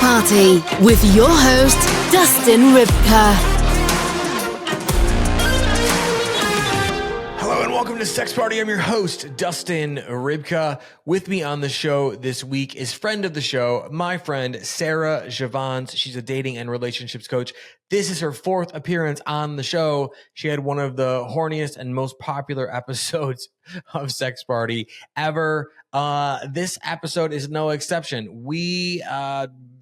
Party with your host, Dustin Rybka. Hello and welcome to Sex Party. I'm your host, Dustin Rybka. With me on the show this week is friend of the show, my friend, Sarah Jeavons. She's a dating and relationships coach. This is her fourth appearance on the show. She had one of the horniest and most popular episodes of Sex Party ever. This episode is no exception. We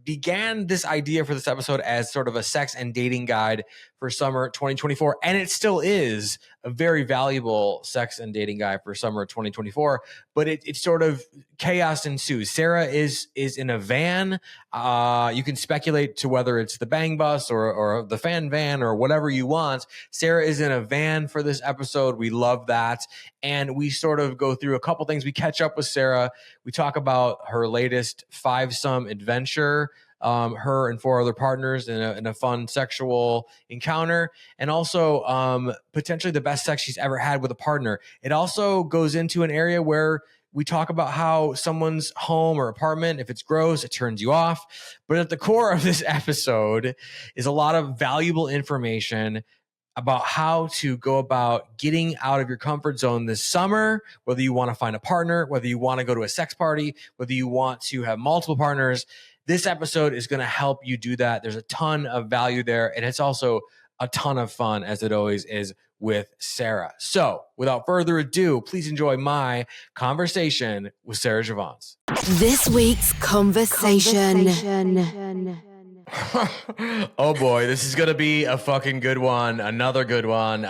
began this idea for this episode as sort of a sex and dating guide for summer 2024, and it still is a very valuable sex and dating guide for summer 2024, but it sort of chaos ensues. Sarah is in a van. You can speculate to whether it's the bang bus or the fan van or whatever you want. Sarah is in a van for this episode. We love that. And we sort of go through a couple things. We catch up with Sarah. We talk about her latest fivesome adventure, her and four other partners in a fun sexual encounter, and also potentially the best sex she's ever had with a partner. It also goes into an area where we talk about how someone's home or apartment, if it's gross, it turns you off. But at the core of this episode is a lot of valuable information about how to go about getting out of your comfort zone this summer, whether you want to find a partner, whether you want to go to a sex party, whether you want to have multiple partners. This episode is going to help you do that. There's a ton of value there, and it's also a ton of fun, as it always is with Sarah. So without further ado, please enjoy my conversation with Sarah Jeavons. This week's conversation. Oh boy, this is gonna be a fucking good one. Another good one.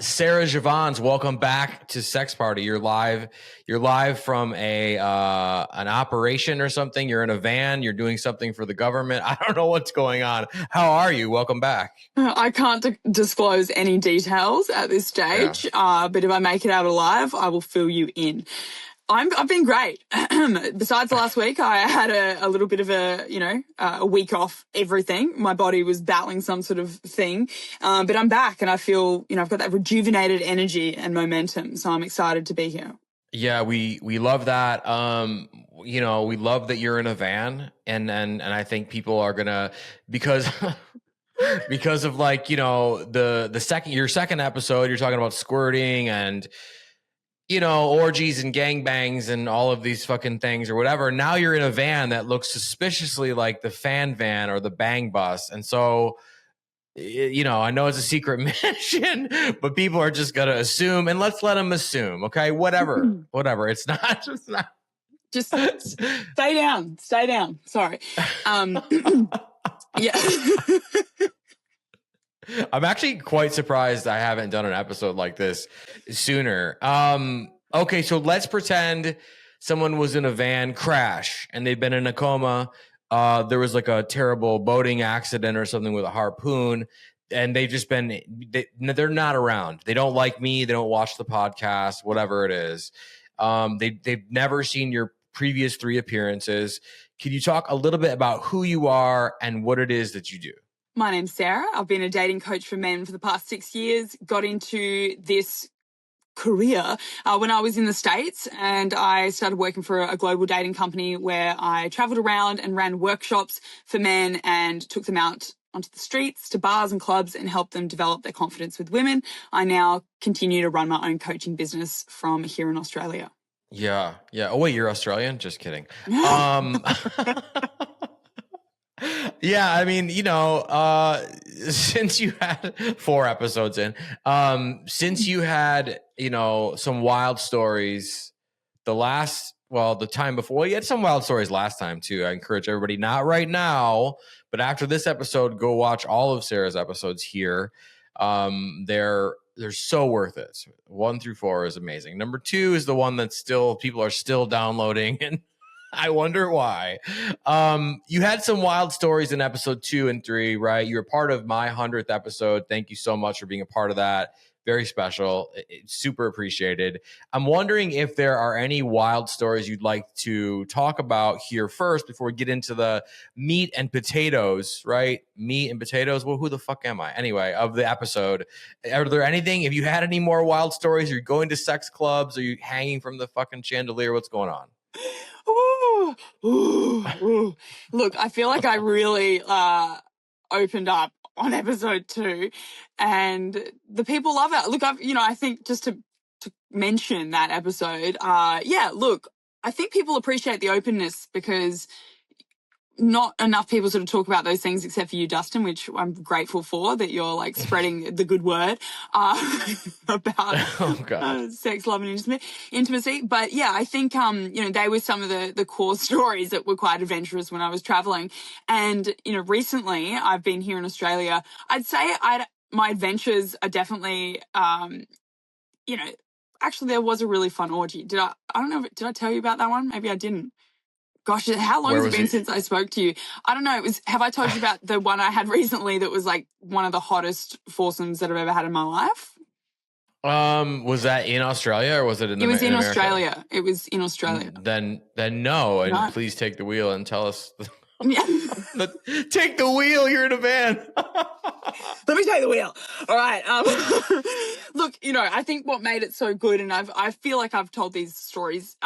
Sarah Jeavons, welcome back to Sex Party. You're live from an operation or something. You're in a van. You're doing something for the government. I don't know what's going on. How are you? Welcome back. I can't disclose any details at this stage, but if I make it out alive, I will fill you in. I've been great. Besides last week, I had a little bit of a week off everything. My body was battling some sort of thing. But I'm back and I feel, I've got that rejuvenated energy and momentum. So I'm excited to be here. Yeah, we love that. We love that you're in a van and I think people are gonna, because of your second episode, you're talking about squirting and orgies and gangbangs and all of these fucking things or whatever. Now you're in a van that looks suspiciously like the fan van or the bang bus. And so, I know it's a secret mission, but people are just going to assume, and let's let them assume. Okay. Whatever. It's not. Just stay down. Sorry. Yeah. I'm actually quite surprised I haven't done an episode like this sooner. Okay, so let's pretend someone was in a van crash and they've been in a coma. There was like a terrible boating accident or something with a harpoon, and they're not around. They don't like me. They don't watch the podcast, whatever it is. They've never seen your previous 3 appearances. Can you talk a little bit about who you are and what it is that you do? My name's Sarah. I've been a dating coach for men for the past 6 years. Got into this career when I was in the States, and I started working for a global dating company where I traveled around and ran workshops for men and took them out onto the streets to bars and clubs and helped them develop their confidence with women. I now continue to run my own coaching business from here in Australia. Yeah. Oh, wait, you're Australian? Just kidding. Yeah, I mean, since you had 4 episodes in, since you had, some wild stories the time before, well, you had some wild stories last time too. I encourage everybody, not right now, but after this episode, go watch all of Sarah's episodes here. They're so worth it. 1 through 4 is amazing. Number 2 is the one that people are still downloading, and I wonder why. You had some wild stories in episode 2 and 3, right? You were part of my 100th episode. Thank you so much for being a part of that. Very special. It's super appreciated. I'm wondering if there are any wild stories you'd like to talk about here first before we get into the meat and potatoes, right? Meat and potatoes. Well, who the fuck am I? Anyway, of the episode. Are there anything, if you had any more wild stories, are you going to sex clubs? Are you hanging from the fucking chandelier? What's going on? Ooh, Look, I feel like I really opened up on episode 2, and the people love it. Look, I think just to mention that episode, look, I think people appreciate the openness because not enough people sort of talk about those things except for you, Dustin, which I'm grateful for, that you're like spreading the good word about sex, love and intimacy. But yeah, I think, they were some of the core stories that were quite adventurous when I was traveling. And, recently I've been here in Australia. I'd say my adventures are definitely, actually there was a really fun orgy. Did I tell you about that one? Maybe I didn't. Gosh, how long has it been since I spoke to you? I don't know. Have I told you about the one I had recently that was like one of the hottest foursomes that I've ever had in my life? Was that in Australia or was it in America? Australia. It was in Australia. Then no. And please take the wheel and tell us. Yeah. Take the wheel. You're in a van. Let me take the wheel. All right. Look, I think what made it so good, and I feel like I've told these stories,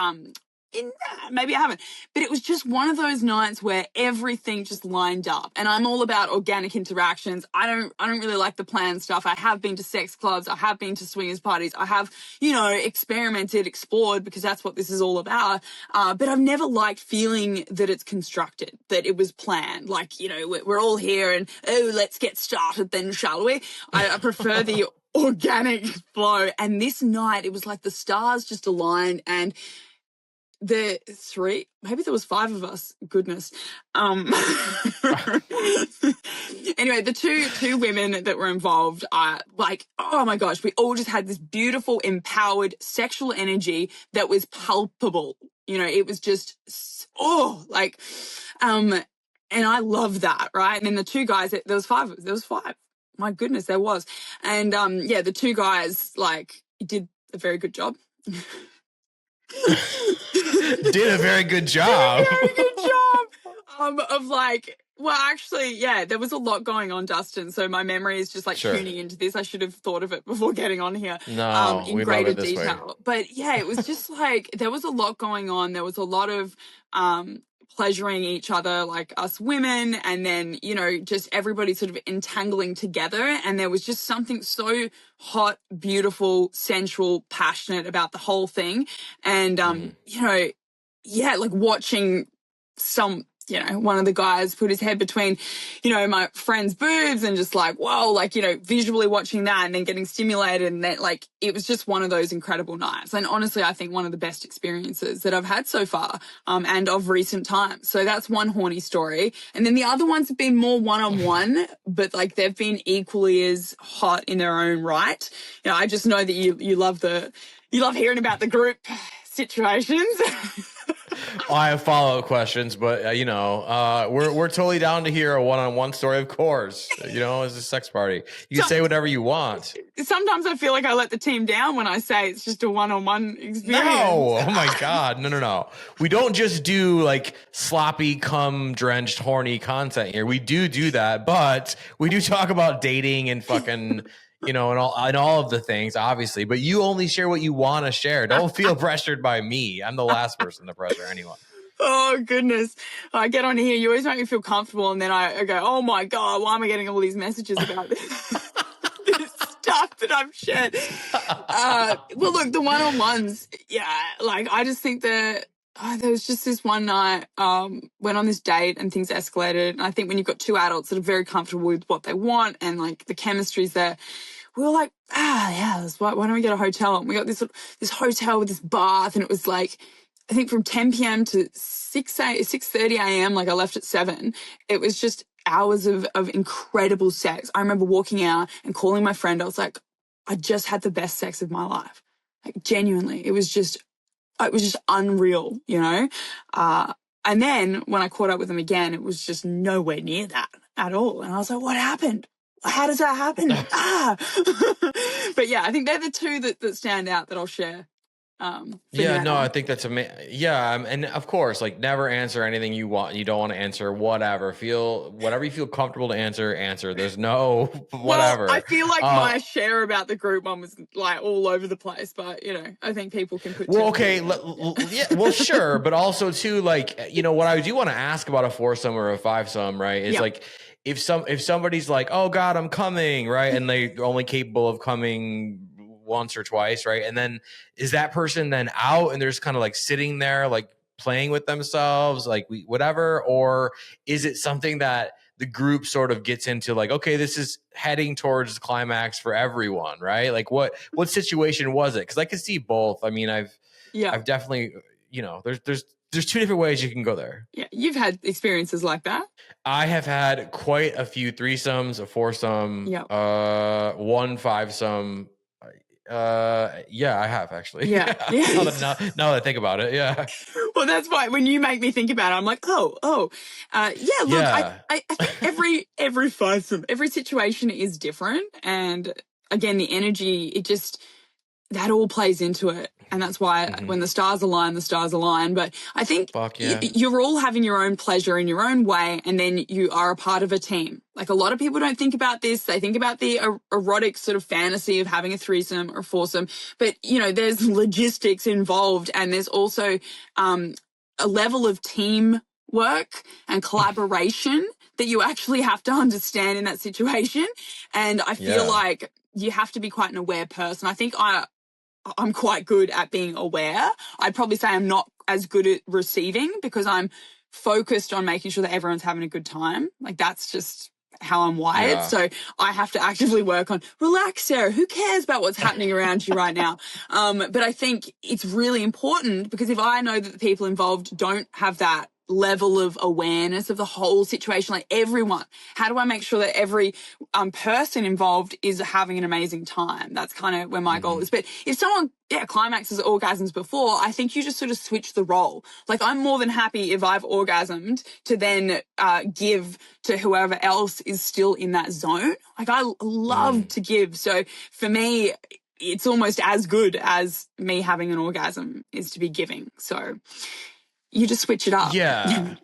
maybe I haven't, but it was just one of those nights where everything just lined up. And I'm all about organic interactions. I don't really like the planned stuff. I have been to sex clubs. I have been to swingers parties. I have, experimented, explored, because that's what this is all about. But I've never liked feeling that it's constructed, that it was planned. Like, we're all here and, let's get started then, shall we? I prefer the organic flow. And this night, it was like the stars just aligned, and maybe there was 5 of us. Goodness. Anyway, the two women that were involved are like, oh my gosh, we all just had this beautiful, empowered sexual energy that was palpable. It was just, and I love that, right? And then the 2 guys, there was 5 of us. There was 5. My goodness, there was. And the 2 guys did a very good job. Did a very good job. There was a lot going on, Dustin. So my memory is just tuning into this. I should have thought of it before getting on here. No, in greater detail. But yeah, it was just there was a lot going on. There was a lot of pleasuring each other, like us women, and then, just everybody sort of entangling together. And there was just something so hot, beautiful, sensual, passionate about the whole thing. And, watching one of the guys put his head between, my friend's boobs and just visually watching that and then getting stimulated. And then it was just one of those incredible nights. And honestly, I think one of the best experiences that I've had so far, and of recent times. So that's one horny story. And then the other ones have been more one-on-one, but they've been equally as hot in their own right. I just know that you love hearing about the group situations. I have follow-up questions, but we're totally down to hear a one-on-one story, of course. It's a sex party. You can say whatever you want. Sometimes I feel like I let the team down when I say it's just a one-on-one experience. No, oh my God, no. We don't just do sloppy, cum-drenched, horny content here. We do that, but we do talk about dating and fucking. And all of the things, obviously, but you only share what you want to share. Don't feel pressured by me. I'm the last person to pressure anyone. Oh, goodness. I get on here. You always make me feel comfortable. And then I go, oh, my God, why am I getting all these messages about this stuff that I've shared? Well, look, the one-on-ones, I just think that there was just this one night, went on this date and things escalated. And I think when you've got 2 adults that are very comfortable with what they want and the chemistry's there, we were like, why don't we get a hotel? And we got this hotel with this bath, and it was I think from 10 p.m. to 6:30 a.m. I left at 7. It was just hours of incredible sex. I remember walking out and calling my friend. I was like, I just had the best sex of my life. Genuinely, it was just unreal, And then when I caught up with them again, it was just nowhere near that at all. And I was like, what happened? How does that happen? But yeah, I think they're the 2 that stand out that I'll share. Yeah, no, now. I think that's amazing. Yeah, and of course, like never answer anything you don't want to answer. Whatever, whatever you feel comfortable to answer. There's no Well, I whatever. feel like my share about the group one was like all over the place, but I think people can put. Well, okay, yeah, well, sure, but also too, like, what I do want to ask about a foursome or a fivesome, right? Is like if somebody's like, oh God, I'm coming, right, and they're only capable of coming once or twice, right, and then is that person then out and they're just kind of like sitting there, like playing with themselves, like whatever, or is it something that the group sort of gets into, like, okay, this is heading towards the climax for everyone, right? Like what situation was it? Because I could see both. I mean, I've definitely, there's two different ways you can go there. Yeah, you've had experiences like that. I have had quite a few threesomes, a foursome, one fivesome. Yeah, I have actually. Yeah. now that I think about it, yeah. Well, that's why when you make me think about it, I'm like, look, I think every fivesome, every situation is different, and again, the energy, that all plays into it. And that's why when the stars align, the stars align. But I think you're all having your own pleasure in your own way, and then you are a part of a team. Like a lot of people don't think about this. They think about the erotic sort of fantasy of having a threesome or a foursome. But, there's logistics involved, and there's also a level of teamwork and collaboration that you actually have to understand in that situation. And I feel like you have to be quite an aware person. I think I'm quite good at being aware. I'd probably say I'm not as good at receiving because I'm focused on making sure that everyone's having a good time. Like that's just how I'm wired. Yeah. So I have to actively work on, relax, Sarah, who cares about what's happening around you right now? But I think it's really important because if I know that the people involved don't have that level of awareness of the whole situation, like everyone, how do I make sure that every person involved is having an amazing time? That's kind of where my goal is. But if someone climaxes orgasms before, I think you just sort of switch the role. Like I'm more than happy if I've orgasmed to then give to whoever else is still in that zone. Like I love to give. So for me, it's almost as good as me having an orgasm is to be giving. So you just switch it up. Yeah.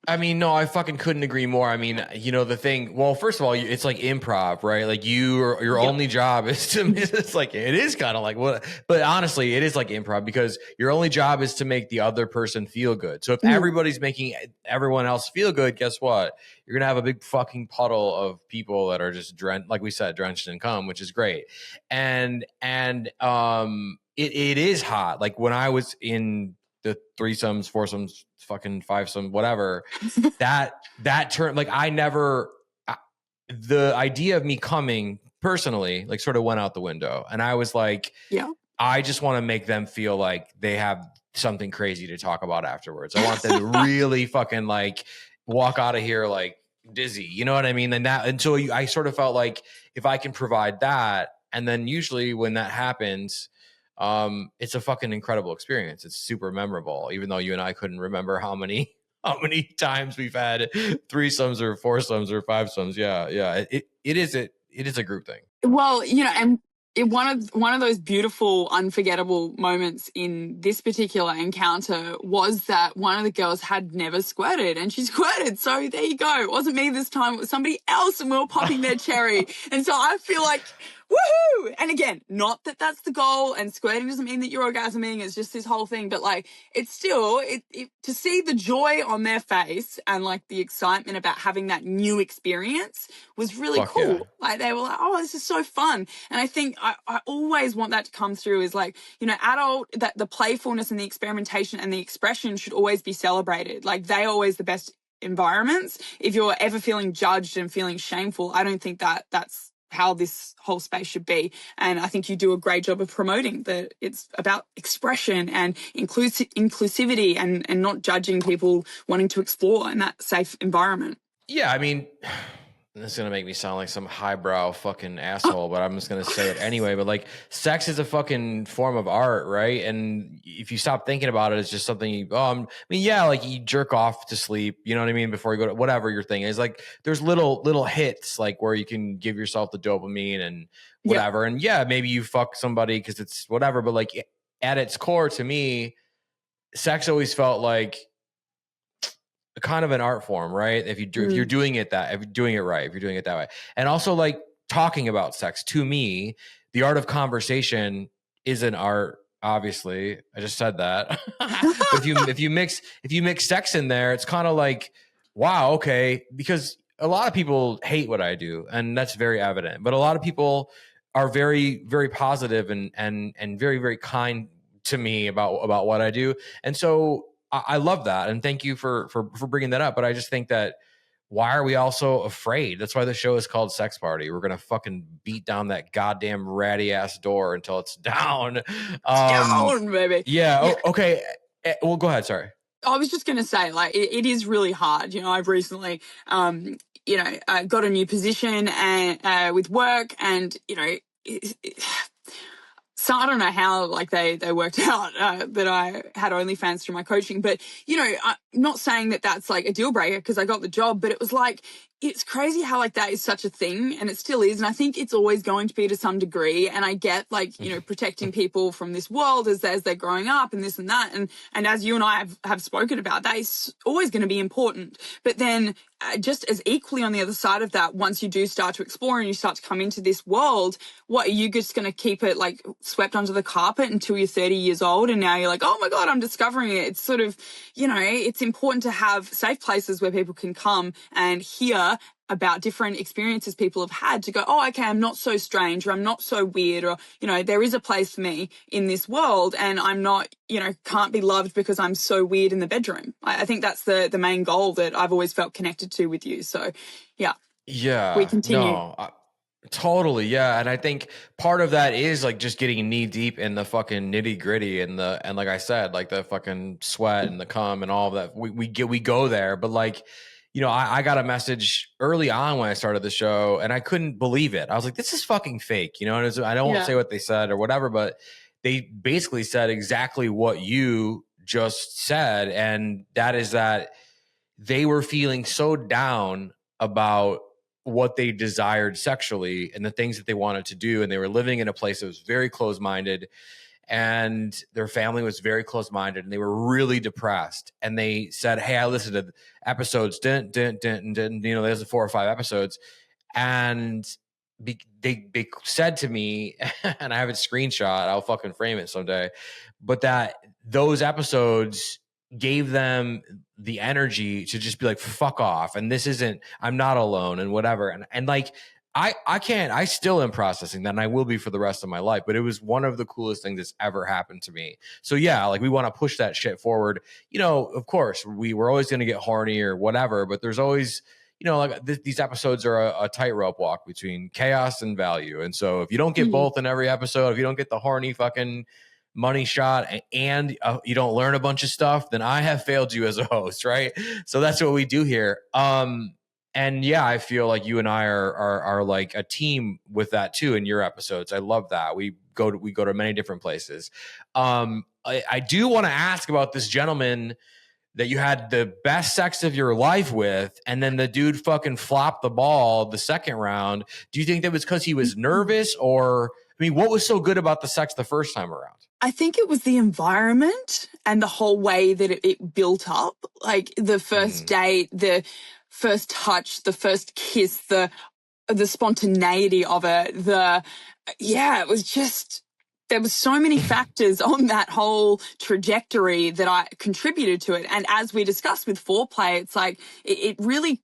I mean, no, I fucking couldn't agree more. I mean, the thing, well, first of all, it's like improv, right? Like your only job is to, it's like, it is kind of like what, but honestly, it is like improv because your only job is to make the other person feel good. So if everybody's making everyone else feel good, guess what? You're going to have a big fucking puddle of people that are just drenched, like we said, drenched in cum, which is great. And it is hot. Like when I was in the threesomes, foursomes, fucking fivesome, whatever, that term, like the idea of me coming personally, like sort of went out the window. And I was like, I just want to make them feel like they have something crazy to talk about afterwards. I want them to really fucking like walk out of here like dizzy. You know what I mean? And I sort of felt like if I can provide that, and then usually when that happens, it's a fucking incredible experience. It's super memorable, even though you and I couldn't remember how many times we've had threesomes or foursomes or fivesomes. Yeah. It is a group thing. Well, and one of those beautiful, unforgettable moments in this particular encounter was that one of the girls had never squirted and she squirted. So there you go. It wasn't me this time. It was somebody else and we were popping their cherry. And so I feel like, woohoo! And again, not that that's the goal, and squirting doesn't mean that you're orgasming. It's just this whole thing. But like, it's still, to see the joy on their face and like the excitement about having that new experience was really cool. Yeah. Like they were like, oh, this is so fun. And I think I always want that to come through is like, that the playfulness and the experimentation and the expression should always be celebrated. Like they are always the best environments. If you're ever feeling judged and feeling shameful, I don't think that's how this whole space should be. And I think you do a great job of promoting that it's about expression and inclusivity and not judging people wanting to explore in that safe environment. Yeah, I mean, this is going to make me sound like some highbrow fucking asshole, but I'm just going to say it anyway. But like, sex is a fucking form of art, right? And if you stop thinking about it, it's just something like you jerk off to sleep, you know what I mean? Before you go to whatever your thing is, like there's little hits like where you can give yourself the dopamine and whatever. And maybe you fuck somebody because it's whatever, but like at its core, to me, sex always felt like kind of an art form, right? If you're doing it right, if you're doing it that way. And also like talking about sex, to me, the art of conversation is an art. Obviously, I just said that. But if you mix sex in there, it's kind of like, wow, okay, because a lot of people hate what I do, and that's very evident. But a lot of people are very, very positive and very, very kind to me about what I do. And so I love that, and thank you for bringing that up. But I just think that, why are we all so afraid? That's why the show is called Sex Party. We're gonna fucking beat down that goddamn ratty ass door until it's down. Down, baby. Yeah. Okay. Well, go ahead. Sorry. I was just going to say, like, it is really hard. You know, I've recently, got a new position and with work, and so I don't know how like they worked out that I had OnlyFans through my coaching, but I'm not saying that that's like a deal breaker because I got the job, but it was like, it's crazy how like that is such a thing, and it still is. And I think it's always going to be to some degree. And I get like, protecting people from this world as they're growing up and this and that. And as you and I have spoken about, that is always going to be important. But then just as equally on the other side of that, once you do start to explore and you start to come into this world, what are you just going to keep it like swept under the carpet until you're 30 years old? And now you're like, oh my God, I'm discovering it. It's sort of, it's important to have safe places where people can come and hear about different experiences people have had to go, oh, okay, I'm not so strange, or I'm not so weird, or, there is a place for me in this world, and I'm not, can't be loved because I'm so weird in the bedroom. I think that's the main goal that I've always felt connected to with you. So, yeah. Yeah. We continue. No, totally. Yeah. And I think part of that is like just getting knee deep in the fucking nitty gritty and like I said, like the fucking sweat and the cum and all of that. We go there, but like, I got a message early on when I started the show, and I couldn't believe it. I was like, this is fucking fake. And I don't want to say what they said or whatever, but they basically said exactly what you just said. And that is that they were feeling so down about what they desired sexually and the things that they wanted to do. And they were living in a place that was very close-minded, and their family was very close-minded, and they were really depressed. And they said, hey, I listened to episodes, there's 4 or 5 episodes. And they said to me, and I have it screenshot, I'll fucking frame it someday, but that those episodes gave them the energy to just be like, fuck off. And I'm not alone and whatever. And like, I still am processing that, and I will be for the rest of my life, but it was one of the coolest things that's ever happened to me. So yeah, like we want to push that shit forward. Of course we're always going to get horny or whatever, but there's always, like these episodes are a tightrope walk between chaos and value. And so if you don't get both in every episode, if you don't get the horny fucking money shot and you don't learn a bunch of stuff, then I have failed you as a host, right? So that's what we do here. And yeah, I feel like you and I are like a team with that too in your episodes. I love that. We go to many different places. I do want to ask about this gentleman that you had the best sex of your life with, and then the dude fucking flopped the ball the second round. Do you think that was because he was nervous, or what was so good about the sex the first time around? I think it was the environment and the whole way that it built up. Like the first date, the first touch, the first kiss, the spontaneity of it. It was just, there was so many factors on that whole trajectory that I contributed to it. And as we discussed with foreplay, it's like, it really,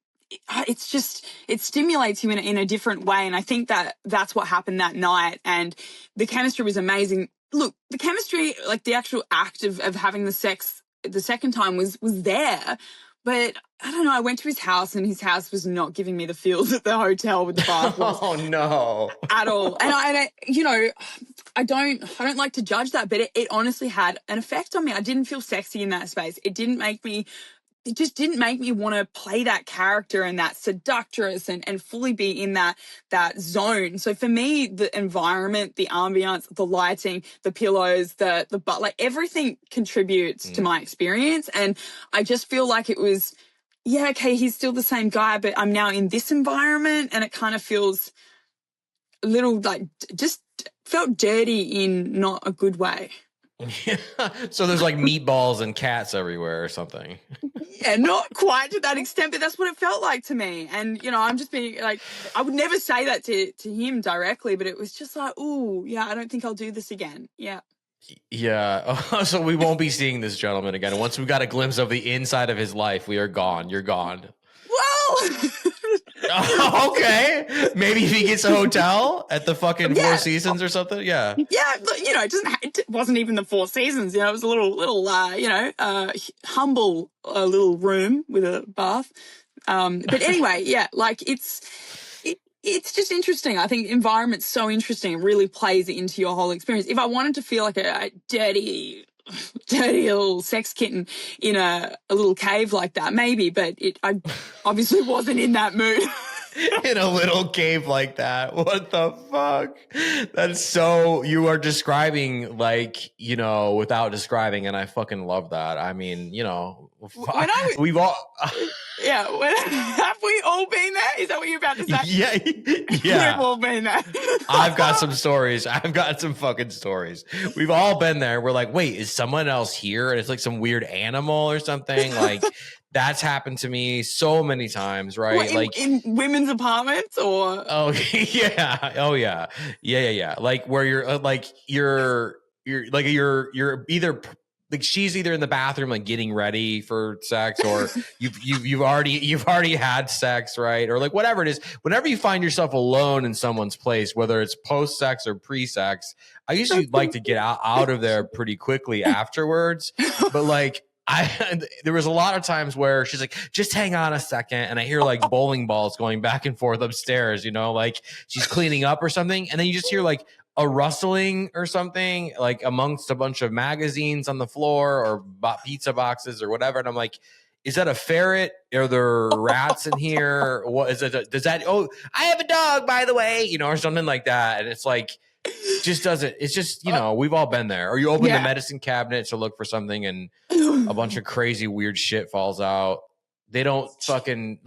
it stimulates you in a different way. And I think that's what happened that night. And the chemistry was amazing. Look, the chemistry, like the actual act of having the sex the second time was there. But I don't know, I went to his house, and his house was not giving me the feels at the hotel with the bath. Oh no. At all. And I don't like to judge that, but it honestly had an effect on me. I didn't feel sexy in that space. It just didn't make me want to play that character and that seductress and fully be in that zone. So for me, the environment, the ambience, the lighting, the pillows, the butt, like everything contributes to my experience. And I just feel like it was, yeah, okay, he's still the same guy, but I'm now in this environment, and it kind of feels a little like just felt dirty in not a good way. So there's like meatballs and cats everywhere or something. Yeah, not quite to that extent, but that's what it felt like to me. And, I'm just being like, I would never say that to him directly, but it was just like, ooh, yeah, I don't think I'll do this again. Yeah. Yeah. So we won't be seeing this gentleman again. Once we got a glimpse of the inside of his life, we are gone. You're gone. Well, Okay. Maybe if he gets a hotel at the fucking Four Seasons or something. Yeah. yeah, it wasn't even the Four Seasons. It was a little humble little room with a bath. But anyway, yeah, like it's just interesting. I think environment's so interesting. It really plays into your whole experience. If I wanted to feel like a dirty little sex kitten in a little cave like that, maybe, but I obviously wasn't in that mood. In a little cave like that. What the fuck? That's so, you are describing like, without describing, and I fucking love that. I mean, we've all yeah, have we all been there? Is that what you're about to say? Yeah. We've all been there. I've got some stories. I've got some fucking stories. We've all been there. We're like, wait, is someone else here? And it's like some weird animal or something. Like that's happened to me so many times, right? What, like in women's apartments or? Oh yeah. Oh yeah. Yeah. Like where you're like, you're either like she's either in the bathroom like getting ready for sex, or you've already had sex, right? Or like whatever it is, whenever you find yourself alone in someone's place, whether it's post sex or pre sex, I usually like to get out of there pretty quickly afterwards. But like there was a lot of times where she's like, just hang on a second. And I hear like bowling balls going back and forth upstairs, like she's cleaning up or something. And then you just hear like a rustling or something like amongst a bunch of magazines on the floor or pizza boxes or whatever. And I'm like, is that a ferret? Are there rats in here? What is it? Does that, oh, I have a dog, by the way, or something like that. And it's like, it's just, we've all been there. Or you open the medicine cabinet to look for something and a bunch of crazy weird shit falls out. They don't fucking,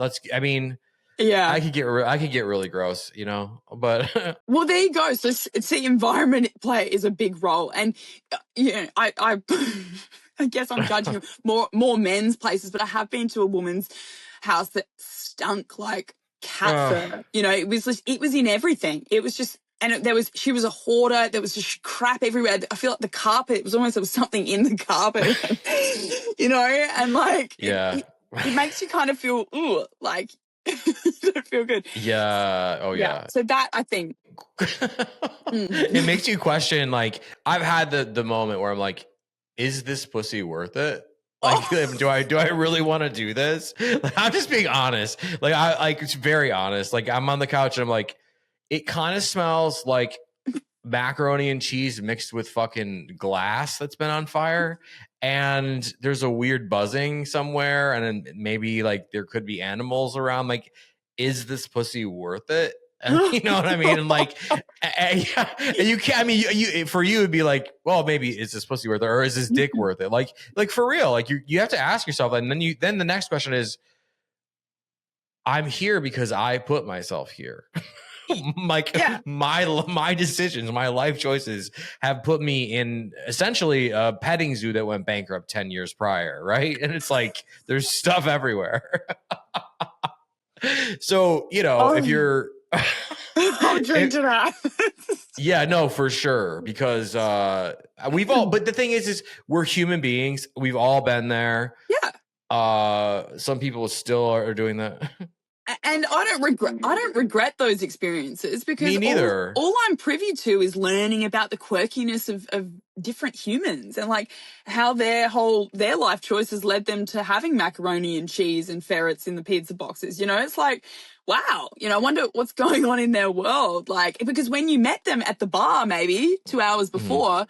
yeah, I could get really gross, but well, there you go. So it's the environment play is a big role. And, I I guess I'm judging more men's places, but I have been to a woman's house that stunk like cat fur. It was in everything. It was just, and she was a hoarder. There was just crap everywhere. I feel like the carpet, it was almost, there was something in the carpet, and like, yeah, it makes you kind of feel, ooh, like, you don't feel good. Yeah. Oh yeah. So that, I think. It makes you question, like, I've had the moment where I'm like, is this pussy worth it? Like, do I really want to do this? Like, I'm just being honest. Like, it's very honest. Like, I'm on the couch and I'm like, it kind of smells like macaroni and cheese mixed with fucking glass that's been on fire. And there's a weird buzzing somewhere. And then maybe like there could be animals around. Like, is this pussy worth it? You know what I mean? And like, and you can't, I mean, you for you, it'd be like, well, maybe is this pussy worth it? Or is this dick worth it? Like for real, like you have to ask yourself that. And then the next question is, I'm here because I put myself here. Like my decisions, my life choices have put me in essentially a petting zoo that went bankrupt 10 years prior. Right. And it's like, there's stuff everywhere. So, if you're, I'll drink to that. Yeah, no, for sure. Because we've all, but the thing is we're human beings. We've all been there. Yeah. Some people still are doing that. And I don't regret those experiences because Me neither. All I'm privy to is learning about the quirkiness of different humans and like how their life choices led them to having macaroni and cheese and ferrets in the pizza boxes. It's like, wow, I wonder what's going on in their world. Like, because when you met them at the bar, maybe 2 hours before,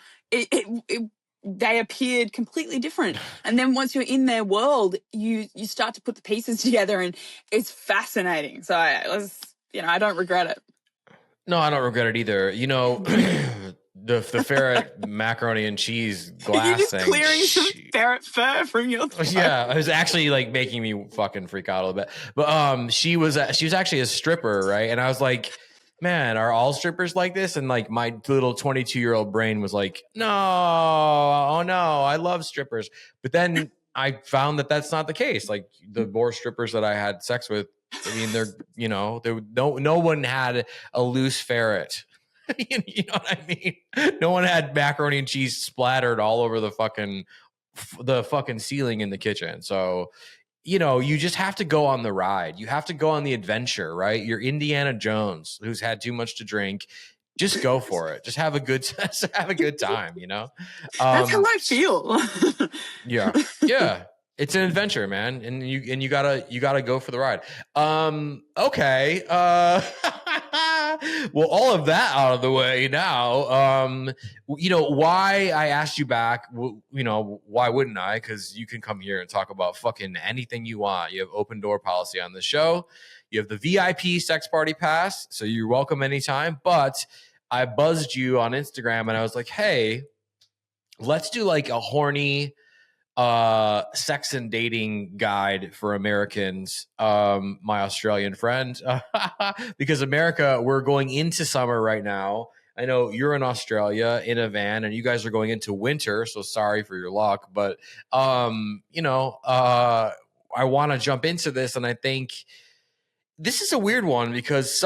they appeared completely different. And then once you're in their world, you start to put the pieces together and it's fascinating. So I don't regret it. No, I don't regret it either. The ferret macaroni and cheese glass You're just thing. Clearing some ferret fur from your throat. Yeah, it was actually like making me fucking freak out a little bit. But she was actually a stripper, right? And I was like, man, are all strippers like this? And like my little 22-year-old brain was like, no, oh no, I love strippers. But then I found that that's not the case. Like the more strippers that I had sex with, I mean, no one had a loose ferret. You know what I mean? No one had macaroni and cheese splattered all over the fucking ceiling in the kitchen. So, you just have to go on the ride. You have to go on the adventure, right? You're Indiana Jones, who's had too much to drink. Just go for it. Just have a good time, That's how I feel. Yeah. It's an adventure, man. And you gotta go for the ride. Okay. Well, all of that out of the way now. Why I asked you back, why wouldn't I? Because you can come here and talk about fucking anything you want. You have open door policy on the show. You have the VIP sex party pass, so you're welcome anytime. But I buzzed you on Instagram and I was like, hey, let's do like a horny sex and dating guide for Americans, my Australian friend, because America, we're going into summer right now. I know you're in Australia in a van and you guys are going into winter, so sorry for your luck, but I want to jump into this, and I think this is a weird one because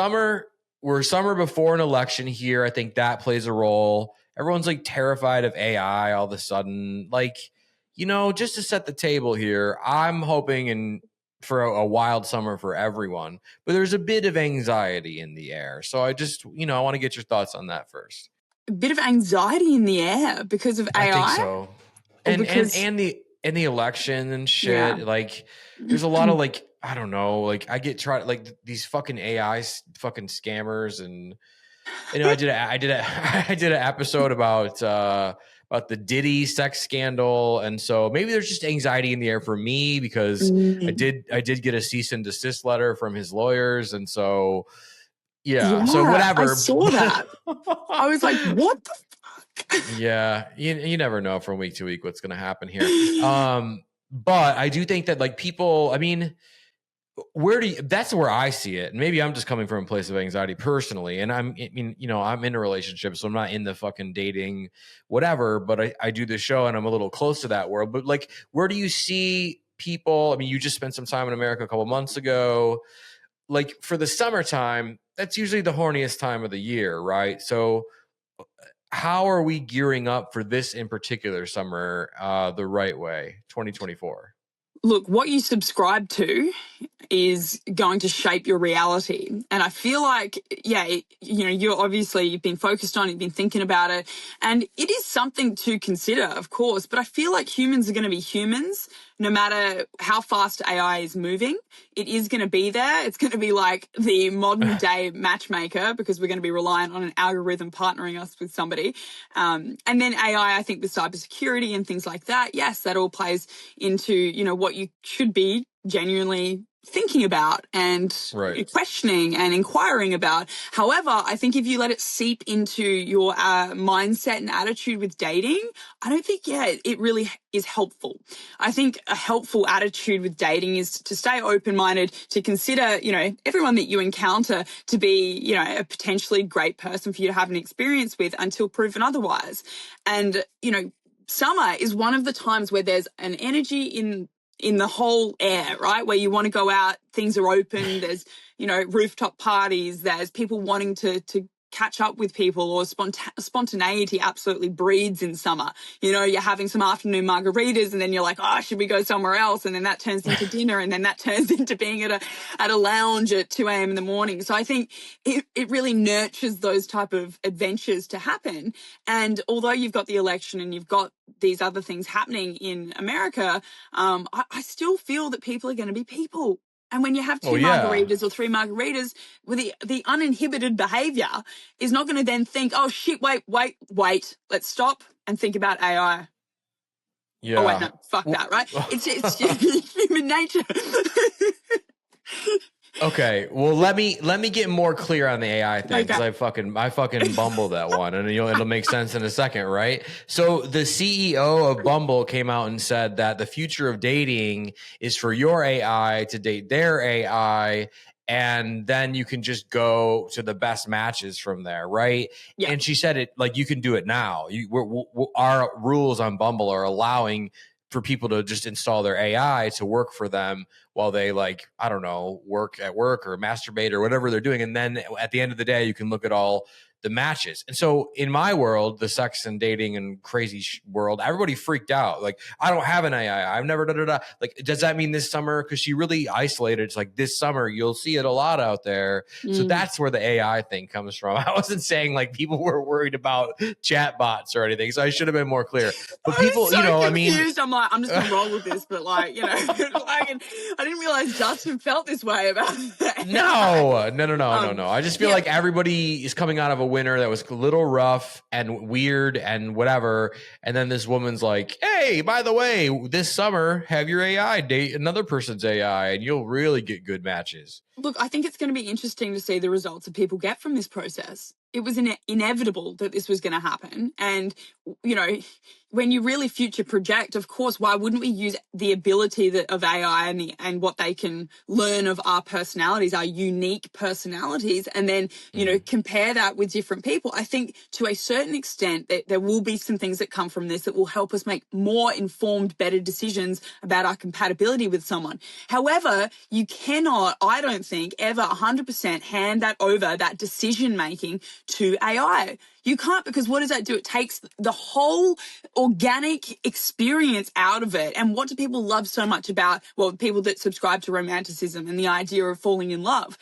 we're summer before an election here. I think that plays a role. Everyone's like terrified of AI all of a sudden. Like, just to set the table here, I'm hoping for a wild summer for everyone, but there's a bit of anxiety in the air. So I just, I want to get your thoughts on that first. A bit of anxiety in the air because of AI? I think so. And the election and shit. Yeah. Like there's a lot of like, I don't know, like I get tried like these fucking AI fucking scammers. And I did an episode about the Diddy sex scandal, and so maybe there's just anxiety in the air for me because I did get a cease and desist letter from his lawyers, and so so whatever. I saw that. I was like, what the fuck? Yeah, you never know from week to week what's going to happen here. But I do think that like people, I mean, that's where I see it. And maybe I'm just coming from a place of anxiety personally. And I'm in a relationship, so I'm not in the fucking dating, whatever, but I do this show and I'm a little close to that world. But like, where do you see people? I mean, you just spent some time in America a couple months ago. Like for the summertime, that's usually the horniest time of the year, right? So how are we gearing up for this in particular summer the right way, 2024? Look, what you subscribe to is going to shape your reality. And I feel like, you've been focused on it, you've been thinking about it, and it is something to consider, of course, but I feel like humans are going to be humans no matter how fast AI is moving. It is going to be there. It's going to be like the modern day matchmaker because we're going to be reliant on an algorithm partnering us with somebody. And then AI, I think with cybersecurity and things like that, yes, that all plays into, what you should be genuinely thinking about and questioning and inquiring about. However, I think if you let it seep into your mindset and attitude with dating, I don't think, it really is helpful. I think a helpful attitude with dating is to stay open-minded, to consider, everyone that you encounter to be, a potentially great person for you to have an experience with until proven otherwise. And, summer is one of the times where there's an energy in the whole air, right? Where you want to go out, things are open, there's, rooftop parties, there's people wanting to catch up with people, or spontaneity absolutely breeds in summer. You're having some afternoon margaritas and then you're like, oh, should we go somewhere else? And then that turns into dinner, and then that turns into being at a lounge at 2 a.m. in the morning. So I think it really nurtures those type of adventures to happen. And although you've got the election and you've got these other things happening in America, I still feel that people are going to be people. And when you have two margaritas or 3 margaritas, with the uninhibited behavior is not going to then think, oh, shit, wait, let's stop and think about AI. Yeah. Oh, wait, no, fuck that, right? It's human nature. Okay, well let me get more clear on the AI thing because I fucking Bumble that one, and it'll make sense in a second, right? So the CEO of Bumble came out and said that the future of dating is for your AI to date their AI, and then you can just go to the best matches from there, right? Yeah. And she said it like you can do it now. Our rules on Bumble are allowing for people to just install their AI to work for them while they like, I don't know, work at work or masturbate or whatever they're doing. And then at the end of the day, you can look at all the matches. And so in my world, the sex and dating and crazy world, everybody freaked out. Like, I don't have an AI. I've never Like, does that mean this summer? Because she really isolated. It's like this summer, you'll see it a lot out there. So that's where the AI thing comes from. I wasn't saying like people were worried about chat bots or anything. So I should have been more clear. But people, so confused. I mean, I'm like, I'm just gonna roll with this, but like, like, I didn't realize Dustin felt this way about that. No. I just feel like everybody is coming out of a winter that was a little rough and weird and whatever. And then this woman's like, hey, by the way, this summer, have your AI date another person's AI and you'll really get good matches. Look, I think it's going to be interesting to see the results that people get from this process. It was inevitable that this was going to happen. And, when you really future project, of course, why wouldn't we use the ability of AI and what they can learn of our personalities, our unique personalities, and then, compare that with different people? I think to a certain extent that there will be some things that come from this that will help us make more informed, better decisions about our compatibility with someone. However, you cannot, I don't think, ever 100% hand that over, that decision making, to AI. You can't, because what does that do? It takes the whole organic experience out of it. And what do people love so much about, people that subscribe to romanticism and the idea of falling in love?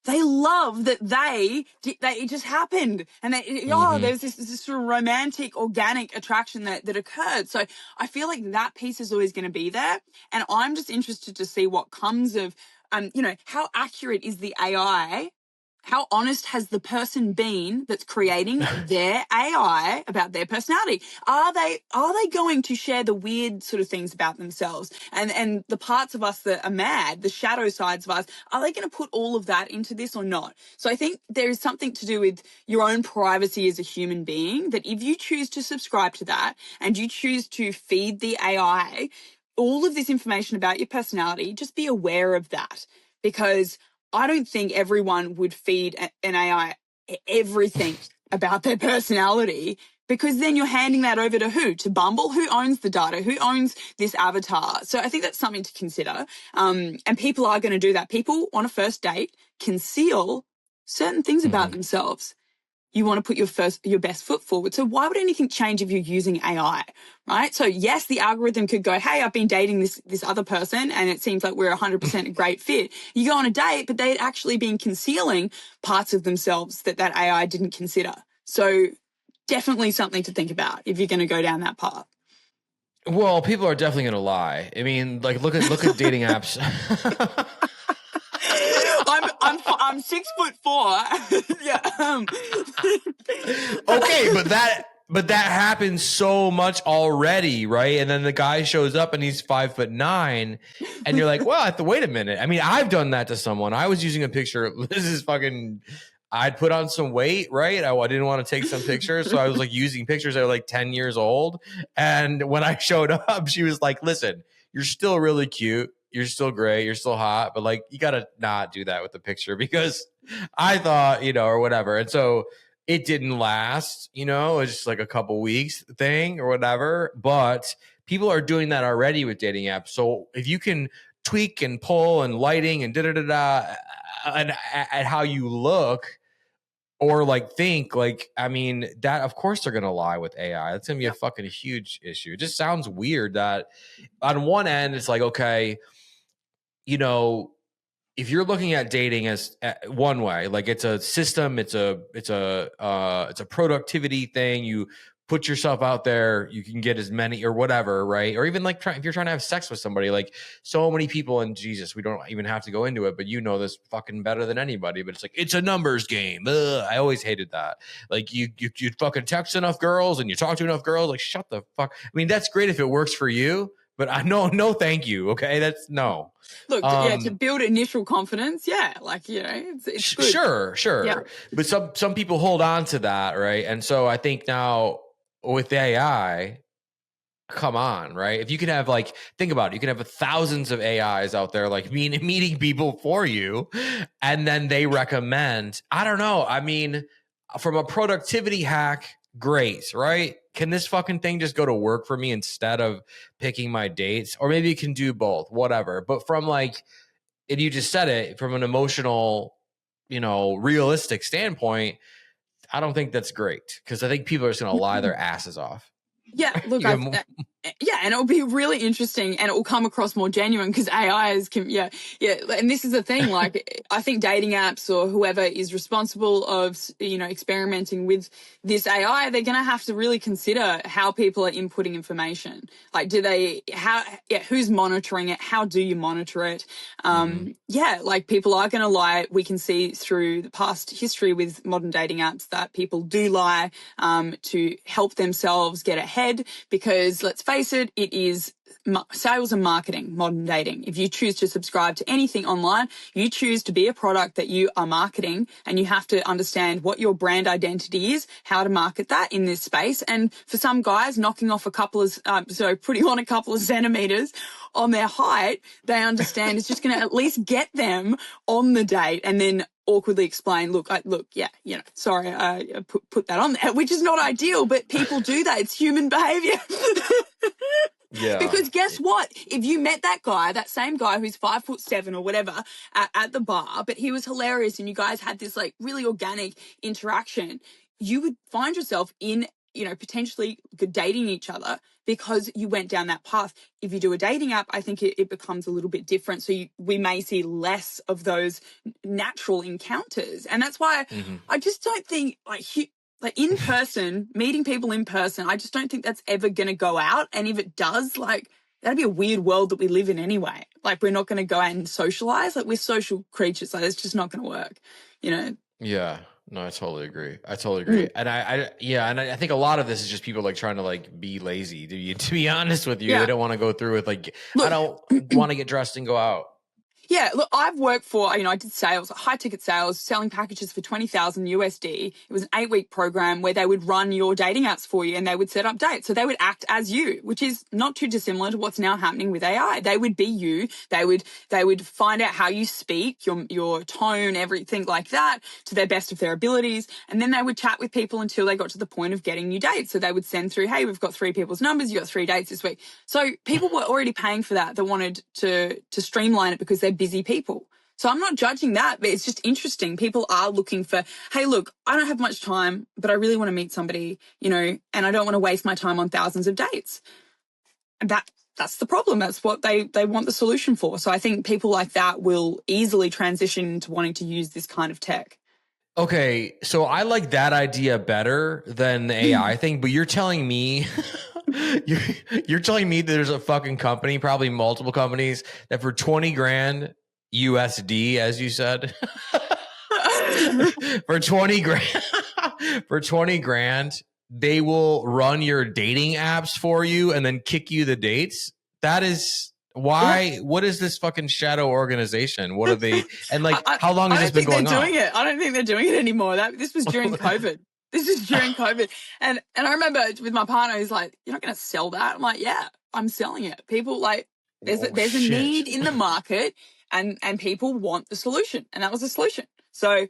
They love that it just happened. And there's this sort of romantic, organic attraction that occurred. So I feel like that piece is always going to be there. And I'm just interested to see what comes of, how accurate is the AI? How honest has the person been that's creating their AI about their personality? Are they going to share the weird sort of things about themselves and the parts of us that are mad, the shadow sides of us? Are they going to put all of that into this or not? So I think there is something to do with your own privacy as a human being, that if you choose to subscribe to that and you choose to feed the AI all of this information about your personality, just be aware of that, because I don't think everyone would feed an AI everything about their personality, because then you're handing that over to who? To Bumble? Who owns the data? Who owns this avatar? So I think that's something to consider. And people are going to do that. People on a first date conceal certain things about themselves. You want to put your best foot forward. So why would anything change if you're using AI, right? So yes, the algorithm could go, hey, I've been dating this other person and it seems like we're 100% a great fit. You go on a date, but they'd actually been concealing parts of themselves that AI didn't consider. So definitely something to think about if you're going to go down that path. Well, people are definitely going to lie. I mean, like look at dating apps. I'm 6'4". Yeah. Okay, but that happens so much already, right? And then the guy shows up and he's 5'9", and you're like, well, wait a minute. I mean, I've done that to someone. I was using a picture. This is fucking. I'd put on some weight, right? I didn't want to take some pictures, so I was like using pictures that were like 10 years old. And when I showed up, she was like, "Listen, you're still really cute. You're still great. You're still hot, but like you gotta not do that with the picture," because I thought, or whatever. And so it didn't last, it was just like a couple weeks thing or whatever. But people are doing that already with dating apps. So if you can tweak and pull and lighting and and at how you look or like think, like, I mean, that of course they're gonna lie with AI. That's gonna be a fucking huge issue. It just sounds weird that on one end it's like, okay, if you're looking at dating as one way, like it's a system, it's a productivity thing. You put yourself out there, you can get as many or whatever, right? Or even like if you're trying to have sex with somebody, like so many people, and Jesus, we don't even have to go into it, but you know this fucking better than anybody. But it's like it's a numbers game. Ugh, I always hated that. Like you fucking text enough girls and you talk to enough girls. Like shut the fuck. I mean, that's great if it works for you. But I no, thank you. Okay, that's no. Look, to build initial confidence, it's good. Sure. Yeah. But some people hold on to that, right? And so I think now with AI, come on, right? If you can have like, think about it, you can have thousands of AIs out there like meeting people for you, and then they recommend, I don't know. I mean, from a productivity hack, great, right? Can this fucking thing just go to work for me instead of picking my dates? Or maybe it can do both, whatever. But from like, and you just said it, from an emotional, realistic standpoint, I don't think that's great, because I think people are just going to lie their asses off. Yeah, look, yeah, and it'll be really interesting, and it will come across more genuine because AIs can, yeah. And this is the thing, like, I think dating apps or whoever is responsible of, experimenting with this AI, they're going to have to really consider how people are inputting information. Like, who's monitoring it? How do you monitor it? Yeah, like, people are going to lie. We can see through the past history with modern dating apps that people do lie to help themselves get ahead, because let's face it, it is sales and marketing, modern dating. If you choose to subscribe to anything online, you choose to be a product that you are marketing, and you have to understand what your brand identity is, how to market that in this space. And for some guys, knocking off putting on a couple of centimeters on their height, they understand it's just going to at least get them on the date, and then awkwardly explain, sorry, I put that on there, which is not ideal, but people do that. It's human behavior. Yeah. Because guess what? If you met that same guy who's 5'7" or whatever at the bar, but he was hilarious and you guys had this like really organic interaction, you would find yourself in, potentially dating each other because you went down that path. If you do a dating app, I think it becomes a little bit different. So we may see less of those natural encounters. And that's why I just don't think like in person, meeting people in person, I just don't think that's ever going to go out. And if it does, like, that'd be a weird world that we live in anyway. Like, we're not going to go out and socialize. Like, we're social creatures. Like, it's just not going to work, Yeah. No, I totally agree. And I think a lot of this is just people like trying to like be lazy. To be honest with you, they don't want to go through with like, I don't want to get dressed and go out. Yeah, look, I've worked for, I did sales, high ticket sales, selling packages for 20,000 USD. It was an 8-week program where they would run your dating apps for you and they would set up dates. So they would act as you, which is not too dissimilar to what's now happening with AI. They would be you. They would find out how you speak, your tone, everything like that, to their best of their abilities. And then they would chat with people until they got to the point of getting you dates. So they would send through, hey, we've got 3 people's numbers. You got 3 dates this week. So people were already paying for that. They wanted to streamline it because they're busy people. So I'm not judging that, but it's just interesting. People are looking for, hey, look, I don't have much time, but I really want to meet somebody, and I don't want to waste my time on thousands of dates. And that's the problem. That's what they want the solution for. So I think people like that will easily transition into wanting to use this kind of tech. Okay, so I like that idea better than the AI thing, but you're telling me you're telling me there's a fucking company, probably multiple companies, that for 20 grand USD, as you said, for 20 grand, they will run your dating apps for you and then kick you the dates. That is why. What is this fucking shadow organization? What are they? And like, how long has this been going on? I don't think they're doing it anymore. This was during COVID. This is during COVID. And I remember with my partner, he's like, you're not going to sell that? I'm like, yeah, I'm selling it. People like, there's a need in the market and people want the solution. And that was the solution. So,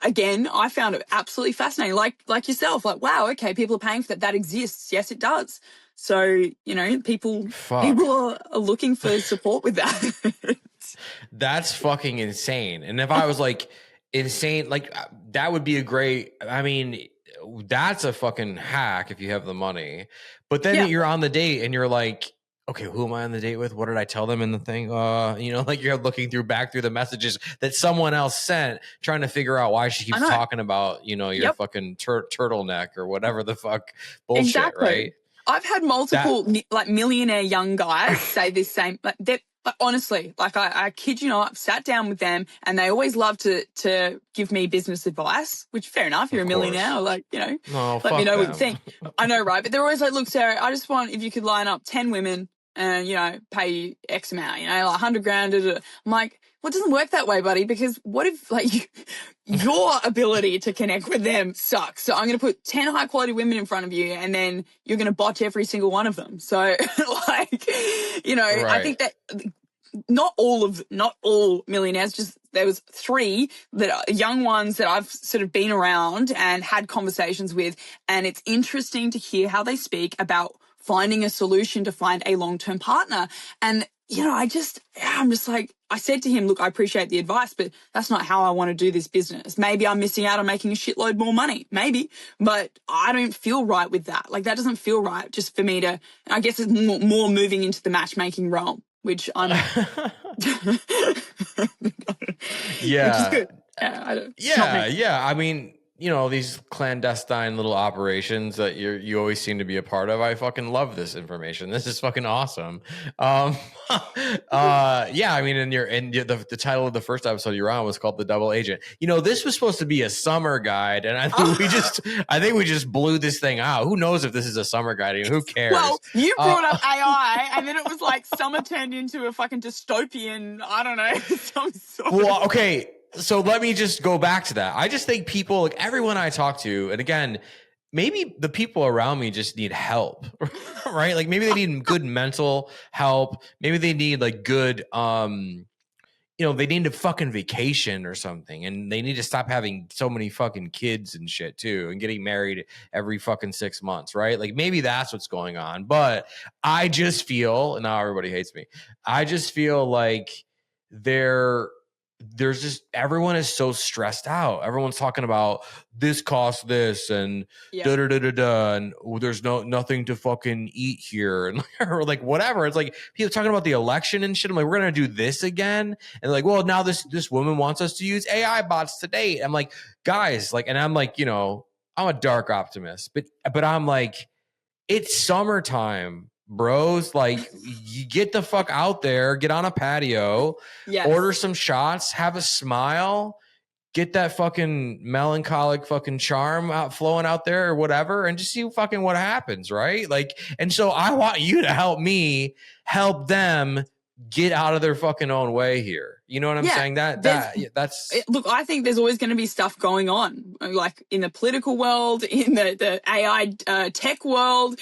again, I found it absolutely fascinating. Like yourself, like, wow, okay, people are paying for that. That exists. Yes, it does. So, people are looking for support with that. That's fucking insane. And if I was like insane, like that would be that's a fucking hack if you have the money. But then you're on the date and you're like, okay, who am I on the date with? What did I tell them in the thing? Like you're looking back through the messages that someone else sent, trying to figure out why she keeps talking about, your fucking turtleneck or whatever the fuck bullshit, exactly. Right? I've had multiple millionaire young guys say this same, honestly, I kid you not, I've sat down with them and they always love to give me business advice, which fair enough, you're a millionaire, let me know what you think. I know, right? But they're always like, look, Sarah, I just want, if you could line up 10 women and, pay you X amount, like 100 grand. I'm like, Well, it doesn't work that way, buddy, because what if like your ability to connect with them sucks? So I'm going to put 10 high quality women in front of you and then you're going to botch every single one of them. So like, I think that not all millionaires, just there was 3 that are young ones that I've sort of been around and had conversations with. And it's interesting to hear how they speak about finding a solution to find a long-term partner. And I'm just like, I said to him, look, I appreciate the advice, but that's not how I want to do this business. Maybe I'm missing out on making a shitload more money, maybe, but I don't feel right with that. Like, that doesn't feel right just for me to, I guess it's more moving into the matchmaking realm, which I'm, yeah. Which is good. Yeah. I mean, these clandestine little operations that you always seem to be a part of. I fucking love this information. This is fucking awesome. I mean, the title of the first episode you're on was called The Double Agent. This was supposed to be a summer guide, and I think we just blew this thing out. Who knows if this is a summer guide? Who cares? Well, you brought up AI, and then it was like summer turned into a fucking dystopian, I don't know, some sort. Well, okay. So let me just go back to that. I just think people, like everyone I talk to, and again, maybe the people around me just need help, right? Like maybe they need good mental help. Maybe they need like good, they need a fucking vacation or something, and they need to stop having so many fucking kids and shit too, and getting married every fucking 6 months, right? Like maybe that's what's going on. But I just feel, and now everybody hates me, I just feel like there's just, everyone is so stressed out. Everyone's talking about this costs this and and there's nothing to fucking eat here and or like whatever. It's like people talking about the election and shit. I'm like, we're gonna do this again, and like, well, now this woman wants us to use AI bots to date. I'm like, guys, like, and I'm like, I'm a dark optimist, but I'm like, it's summertime, bros. Like, you get the fuck out there, get on a patio, order some shots, have a smile, get that fucking melancholic fucking charm flowing out there or whatever, and just see fucking what happens, right? Like, and so I want you to help me help them get out of their fucking own way here. You know what I'm saying? That's look, I think there's always going to be stuff going on, like in the political world, in the AI tech world.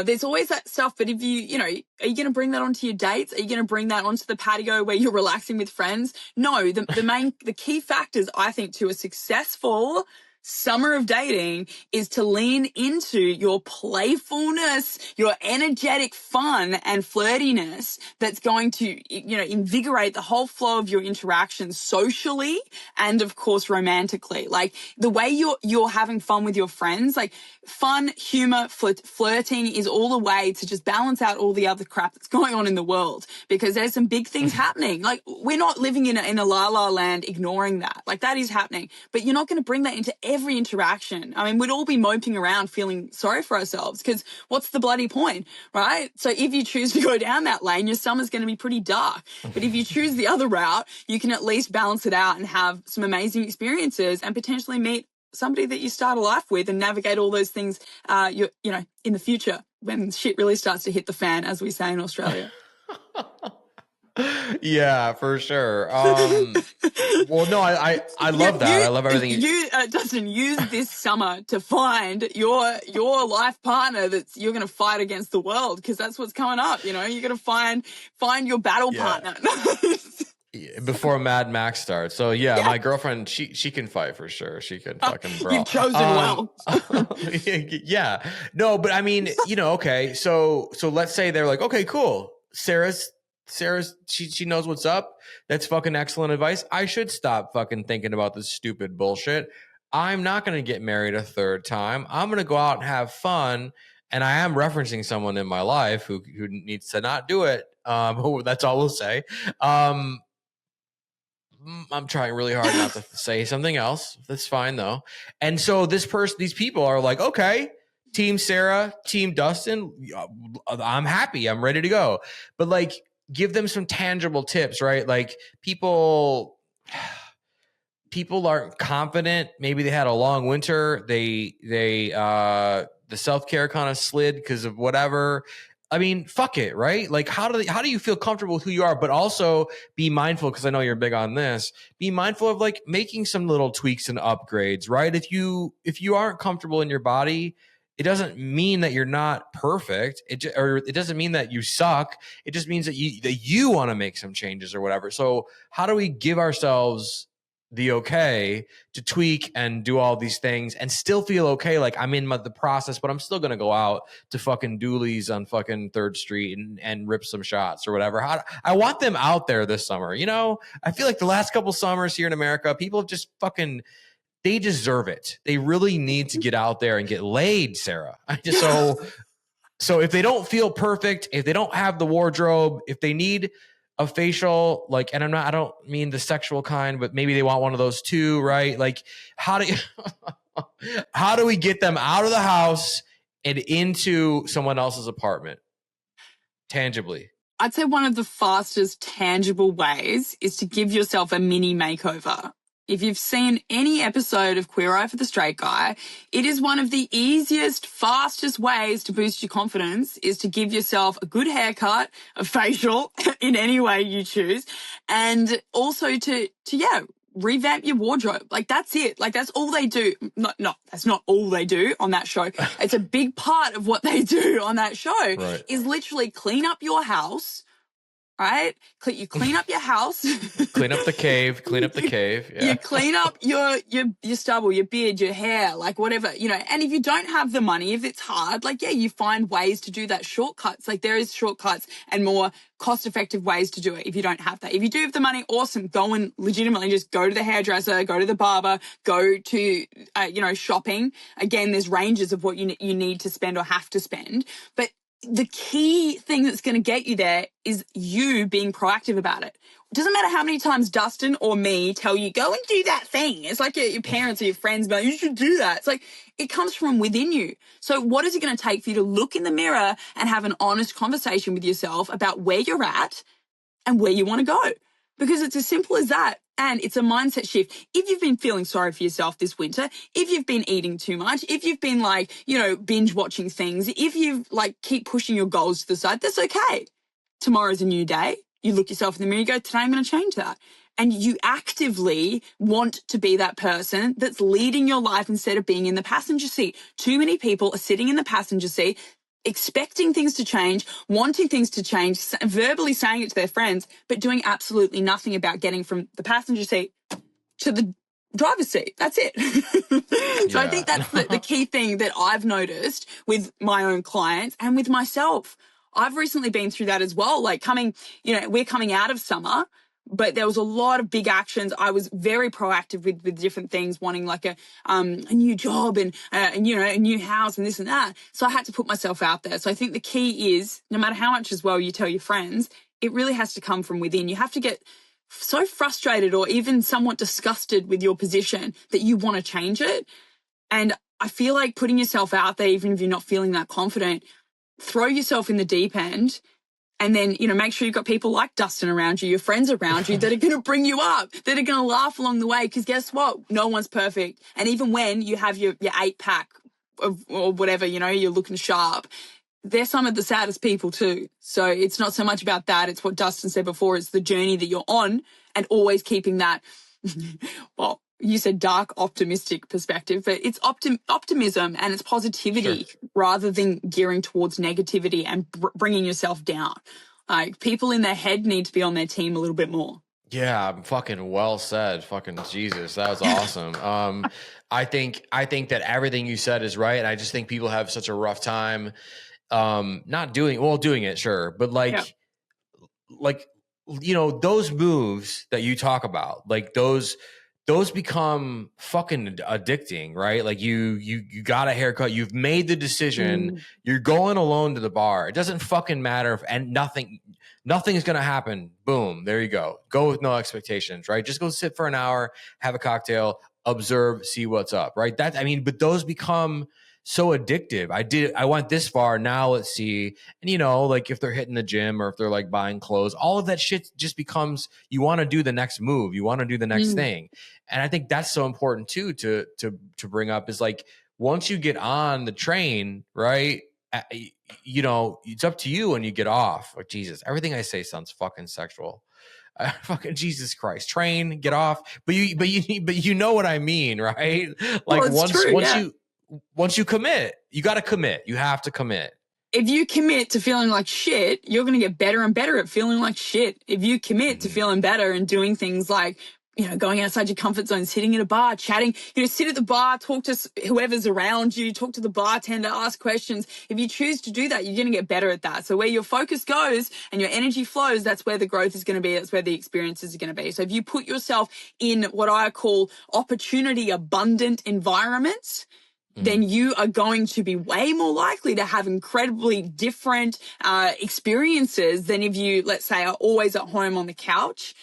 There's always that stuff. But if are you going to bring that onto your dates? Are you going to bring that onto the patio where you're relaxing with friends? No, the key factors, I think, to a successful summer of dating is to lean into your playfulness, your energetic fun and flirtiness that's going to, invigorate the whole flow of your interactions socially and of course romantically. Like the way you're having fun with your friends, like fun, humor, flirting is all a way to just balance out all the other crap that's going on in the world, because there's some big things happening. Like we're not living in a la la land ignoring that. Like that is happening, but you're not going to bring that into every interaction. I mean, we'd all be moping around feeling sorry for ourselves, because what's the bloody point, right? So if you choose to go down that lane, your summer's going to be pretty dark. But if you choose the other route, you can at least balance it out and have some amazing experiences and potentially meet somebody that you start a life with and navigate all those things, in the future when shit really starts to hit the fan, as we say in Australia. Yeah, for sure. Well, no, I love that. I love everything. Dustin, use this summer to find your life partner you're going to fight against the world, because that's what's coming up. You're going to find your battle partner. Before Mad Max starts. So my girlfriend, she can fight for sure. She can fucking brawl. You've chosen well. Yeah. No, but I mean, okay. So let's say they're like, okay, cool. Sarah's she knows what's up. That's fucking excellent advice. I should stop fucking thinking about this stupid bullshit. I'm not going to get married a third time. I'm going to go out and have fun. And I am referencing someone in my life who needs to not do it. That's all we'll say. I'm trying really hard not to say something else. That's fine though. And so these people are like, okay, Team Sarah, Team Dustin, I'm happy. I'm ready to go. But like, give them some tangible tips, right? Like people aren't confident. Maybe they had a long winter. The self-care kind of slid because of whatever. I mean, fuck it, right? Like, how do you feel comfortable with who you are, but also be mindful, because I know you're big on this. Be mindful of like making some little tweaks and upgrades, right? If you aren't comfortable in your body, it doesn't mean that you're not perfect. Or it doesn't mean that you suck. It just means that you want to make some changes or whatever. So how do we give ourselves the okay to tweak and do all these things and still feel okay? Like, I'm in the process, but I'm still going to go out to fucking Dooley's on fucking 3rd Street and rip some shots or whatever. I want them out there this summer. You know, I feel like the last couple summers here in America, people have just fucking, they deserve it. They really need to get out there and get laid, Sarah. So if they don't feel perfect, if they don't have the wardrobe, if they need a facial, like, and I don't mean the sexual kind, but maybe they want one of those too, right? Like, how do we get them out of the house and into someone else's apartment tangibly? I'd say one of the fastest tangible ways is to give yourself a mini makeover. If you've seen any episode of Queer Eye for the Straight Guy, it is one of the easiest, fastest ways to boost your confidence is to give yourself a good haircut, a facial in any way you choose, and also to revamp your wardrobe. Like, that's it. Like, that's all they do. No, that's not all they do on that show. It's a big part of what they do on that show, right, is literally clean up your house, right? You clean up your house. Clean up the cave. Yeah. You clean up your stubble, your beard, your hair, like whatever, you know. And if you don't have the money, if it's hard, like, yeah, you find ways to do that, shortcuts. Like, there is shortcuts and more cost-effective ways to do it if you don't have that. If you do have the money, awesome. Go and legitimately just go to the hairdresser, go to the barber, go to, shopping. Again, there's ranges of what you need to spend or have to spend. But the key thing that's going to get you there is you being proactive about it. It doesn't matter how many times Dustin or me tell you, go and do that thing. It's like your parents or your friends, but you should do that. It's like, it comes from within you. So what is it going to take for you to look in the mirror and have an honest conversation with yourself about where you're at and where you want to go? Because it's as simple as that. And it's a mindset shift. If you've been feeling sorry for yourself this winter, if you've been eating too much, if you've been binge watching things, if you've keep pushing your goals to the side, that's okay. Tomorrow's a new day. You look yourself in the mirror, you go, today I'm going to change that. And you actively want to be that person that's leading your life instead of being in the passenger seat. Too many people are sitting in the passenger seat, expecting things to change, wanting things to change, verbally saying it to their friends, but doing absolutely nothing about getting from the passenger seat to the driver's seat. That's it. So I think that's the key thing that I've noticed with my own clients and with myself. I've recently been through that as well. We're coming out of summer, but there was a lot of big actions. I was very proactive with different things, wanting a new job and a new house and this and that. So I had to put myself out there. So I think the key is, no matter how much as well you tell your friends, it really has to come from within. You have to get so frustrated or even somewhat disgusted with your position that you want to change it. And I feel like putting yourself out there, even if you're not feeling that confident, throw yourself in the deep end. And then, make sure you've got people like Dustin around you, your friends around you that are going to bring you up, that are going to laugh along the way. Because guess what? No one's perfect. And even when you have your 8-pack or whatever, you're looking sharp, they're some of the saddest people too. So it's not so much about that. It's what Dustin said before. It's the journey that you're on and always keeping that, well, you said dark, optimistic perspective, but it's optimism and it's positivity rather than gearing towards negativity and bringing yourself down. Like, people in their head need to be on their team a little bit more. Yeah, fucking well said. Fucking Jesus, that was awesome. I think that everything you said is right, and I just think people have such a rough time doing it, sure, but those moves that you talk about, like those become fucking addicting, right? Like you got a haircut, you've made the decision, you're going alone to the bar. It doesn't fucking matter and nothing is going to happen. Boom. There you go. Go with no expectations, right? Just go sit for an hour, have a cocktail, observe, see what's up, right? But those become so addictive. I went this far. Now let's see. And if they're hitting the gym or if they're buying clothes, all of that shit just becomes, you want to do the next move. You want to do the next thing. And I think that's so important too, to bring up is once you get on the train, right? you know, it's up to you when you get off. Like, Jesus, everything I say sounds fucking sexual. Fucking Jesus Christ, train, get off. But you know what I mean, right? Like, Well, it's true, yeah. once you commit, you got to commit. You have to commit. If you commit to feeling like shit, you're going to get better and better at feeling like shit. If you commit to feeling better and doing things like, you know, going outside your comfort zone, sitting in a bar, chatting, you know, sit at the bar, talk to whoever's around you, talk to the bartender, ask questions. If you choose to do that, you're going to get better at that. So where your focus goes and your energy flows, that's where the growth is going to be. That's where the experiences are going to be. So if you put yourself in what I call opportunity abundant environments, then you are going to be way more likely to have incredibly different experiences than if you, let's say, are always at home on the couch.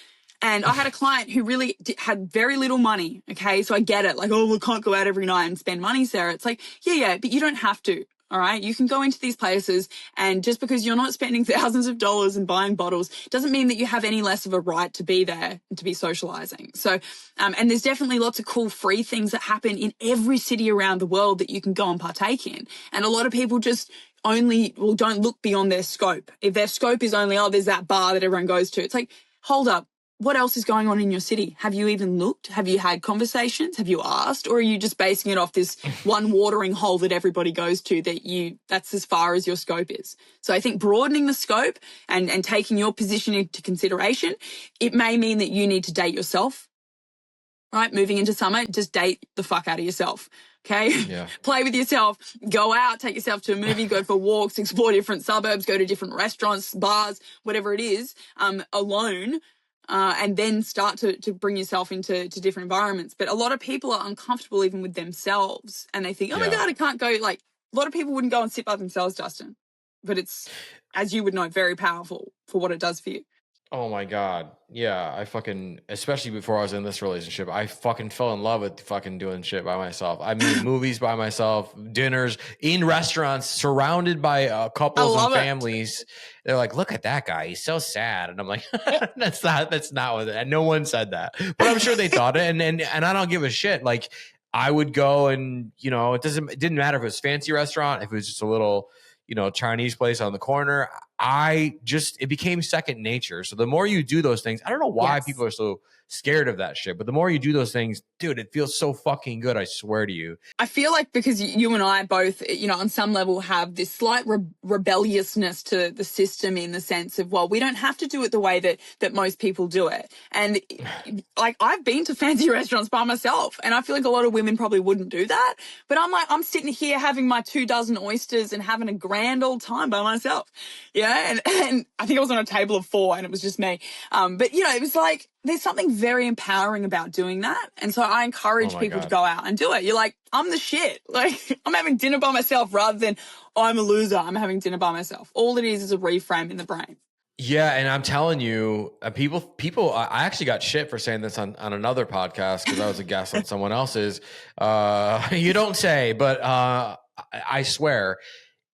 And I had a client who really had very little money. Okay. So I get it. Like, oh, we can't go out every night and spend money, Sarah. It's like, yeah, but you don't have to. All right. You can go into these places, and just because you're not spending thousands of dollars and buying bottles doesn't mean that you have any less of a right to be there and to be socializing. So, and there's definitely lots of cool free things that happen in every city around the world that you can go and partake in. And a lot of people just don't look beyond their scope. If their scope is only, oh, there's that bar that everyone goes to. It's like, hold up. What else is going on in your city? Have you even looked? Have you had conversations? Have you asked? Or are you just basing it off this one watering hole that everybody goes to that's as far as your scope is? So I think broadening the scope and taking your position into consideration, it may mean that you need to date yourself, right? Moving into summer, just date the fuck out of yourself. Okay. Yeah. Play with yourself, go out, take yourself to a movie, go for walks, explore different suburbs, go to different restaurants, bars, whatever it is, alone. And then start to bring yourself into different environments. But a lot of people are uncomfortable even with themselves, and they think, oh my God, I can't go. Like, a lot of people wouldn't go and sit by themselves, Dustin. But it's, as you would know, very powerful for what it does for you. Oh my God. Yeah. Especially before I was in this relationship, I fucking fell in love with fucking doing shit by myself. I mean, movies by myself, dinners in restaurants, surrounded by couples and families. They're like, look at that guy. He's so sad. And I'm like, that's not what it. And no one said that, but I'm sure they thought it. And I don't give a shit. Like, I would go and, you know, it didn't matter if it was a fancy restaurant, if it was just a little, you know, Chinese place on the corner. It became second nature. So the more you do those things, I don't know why people are so scared of that shit, but the more you do those things, dude, it feels so fucking good. I swear to you. I feel like because you and I both, you know, on some level have this slight rebelliousness to the system, in the sense of, well, we don't have to do it the way that most people do it. And like, I've been to fancy restaurants by myself, and I feel like a lot of women probably wouldn't do that. But I'm like, I'm sitting here having my 24 oysters and having a grand old time by myself. Yeah. And I think I was on a table of 4 and it was just me. But you know, it was like, there's something very empowering about doing that. And so I encourage people to go out and do it. You're like, I'm the shit. Like, I'm having dinner by myself, rather than, oh, I'm a loser, I'm having dinner by myself. All it is a reframe in the brain. Yeah. And I'm telling you, people, I actually got shit for saying this on another podcast, because I was a guest on someone else's. You don't say, but I swear,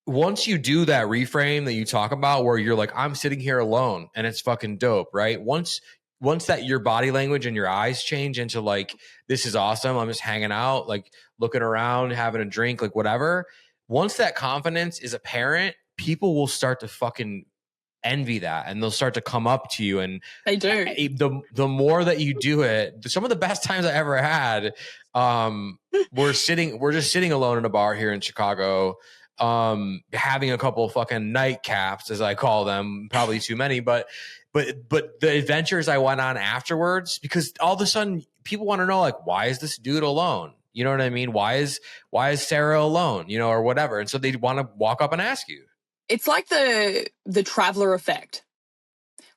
once you do that reframe that you talk about, where you're like, I'm sitting here alone, and it's fucking dope, right? Once that your body language and your eyes change into like, this is awesome, I'm just hanging out, like looking around, having a drink, like whatever. Once that confidence is apparent, people will start to fucking envy that, and they'll start to come up to you. And they do. The more that you do it, some of the best times I ever had, we're just sitting alone in a bar here in Chicago, having a couple of fucking nightcaps, as I call them, probably too many, but the adventures I went on afterwards, because all of a sudden people want to know, like, why is this dude alone? You know what I mean? Why is Sarah alone? You know, or whatever. And so they want to walk up and ask you. It's like the traveler effect.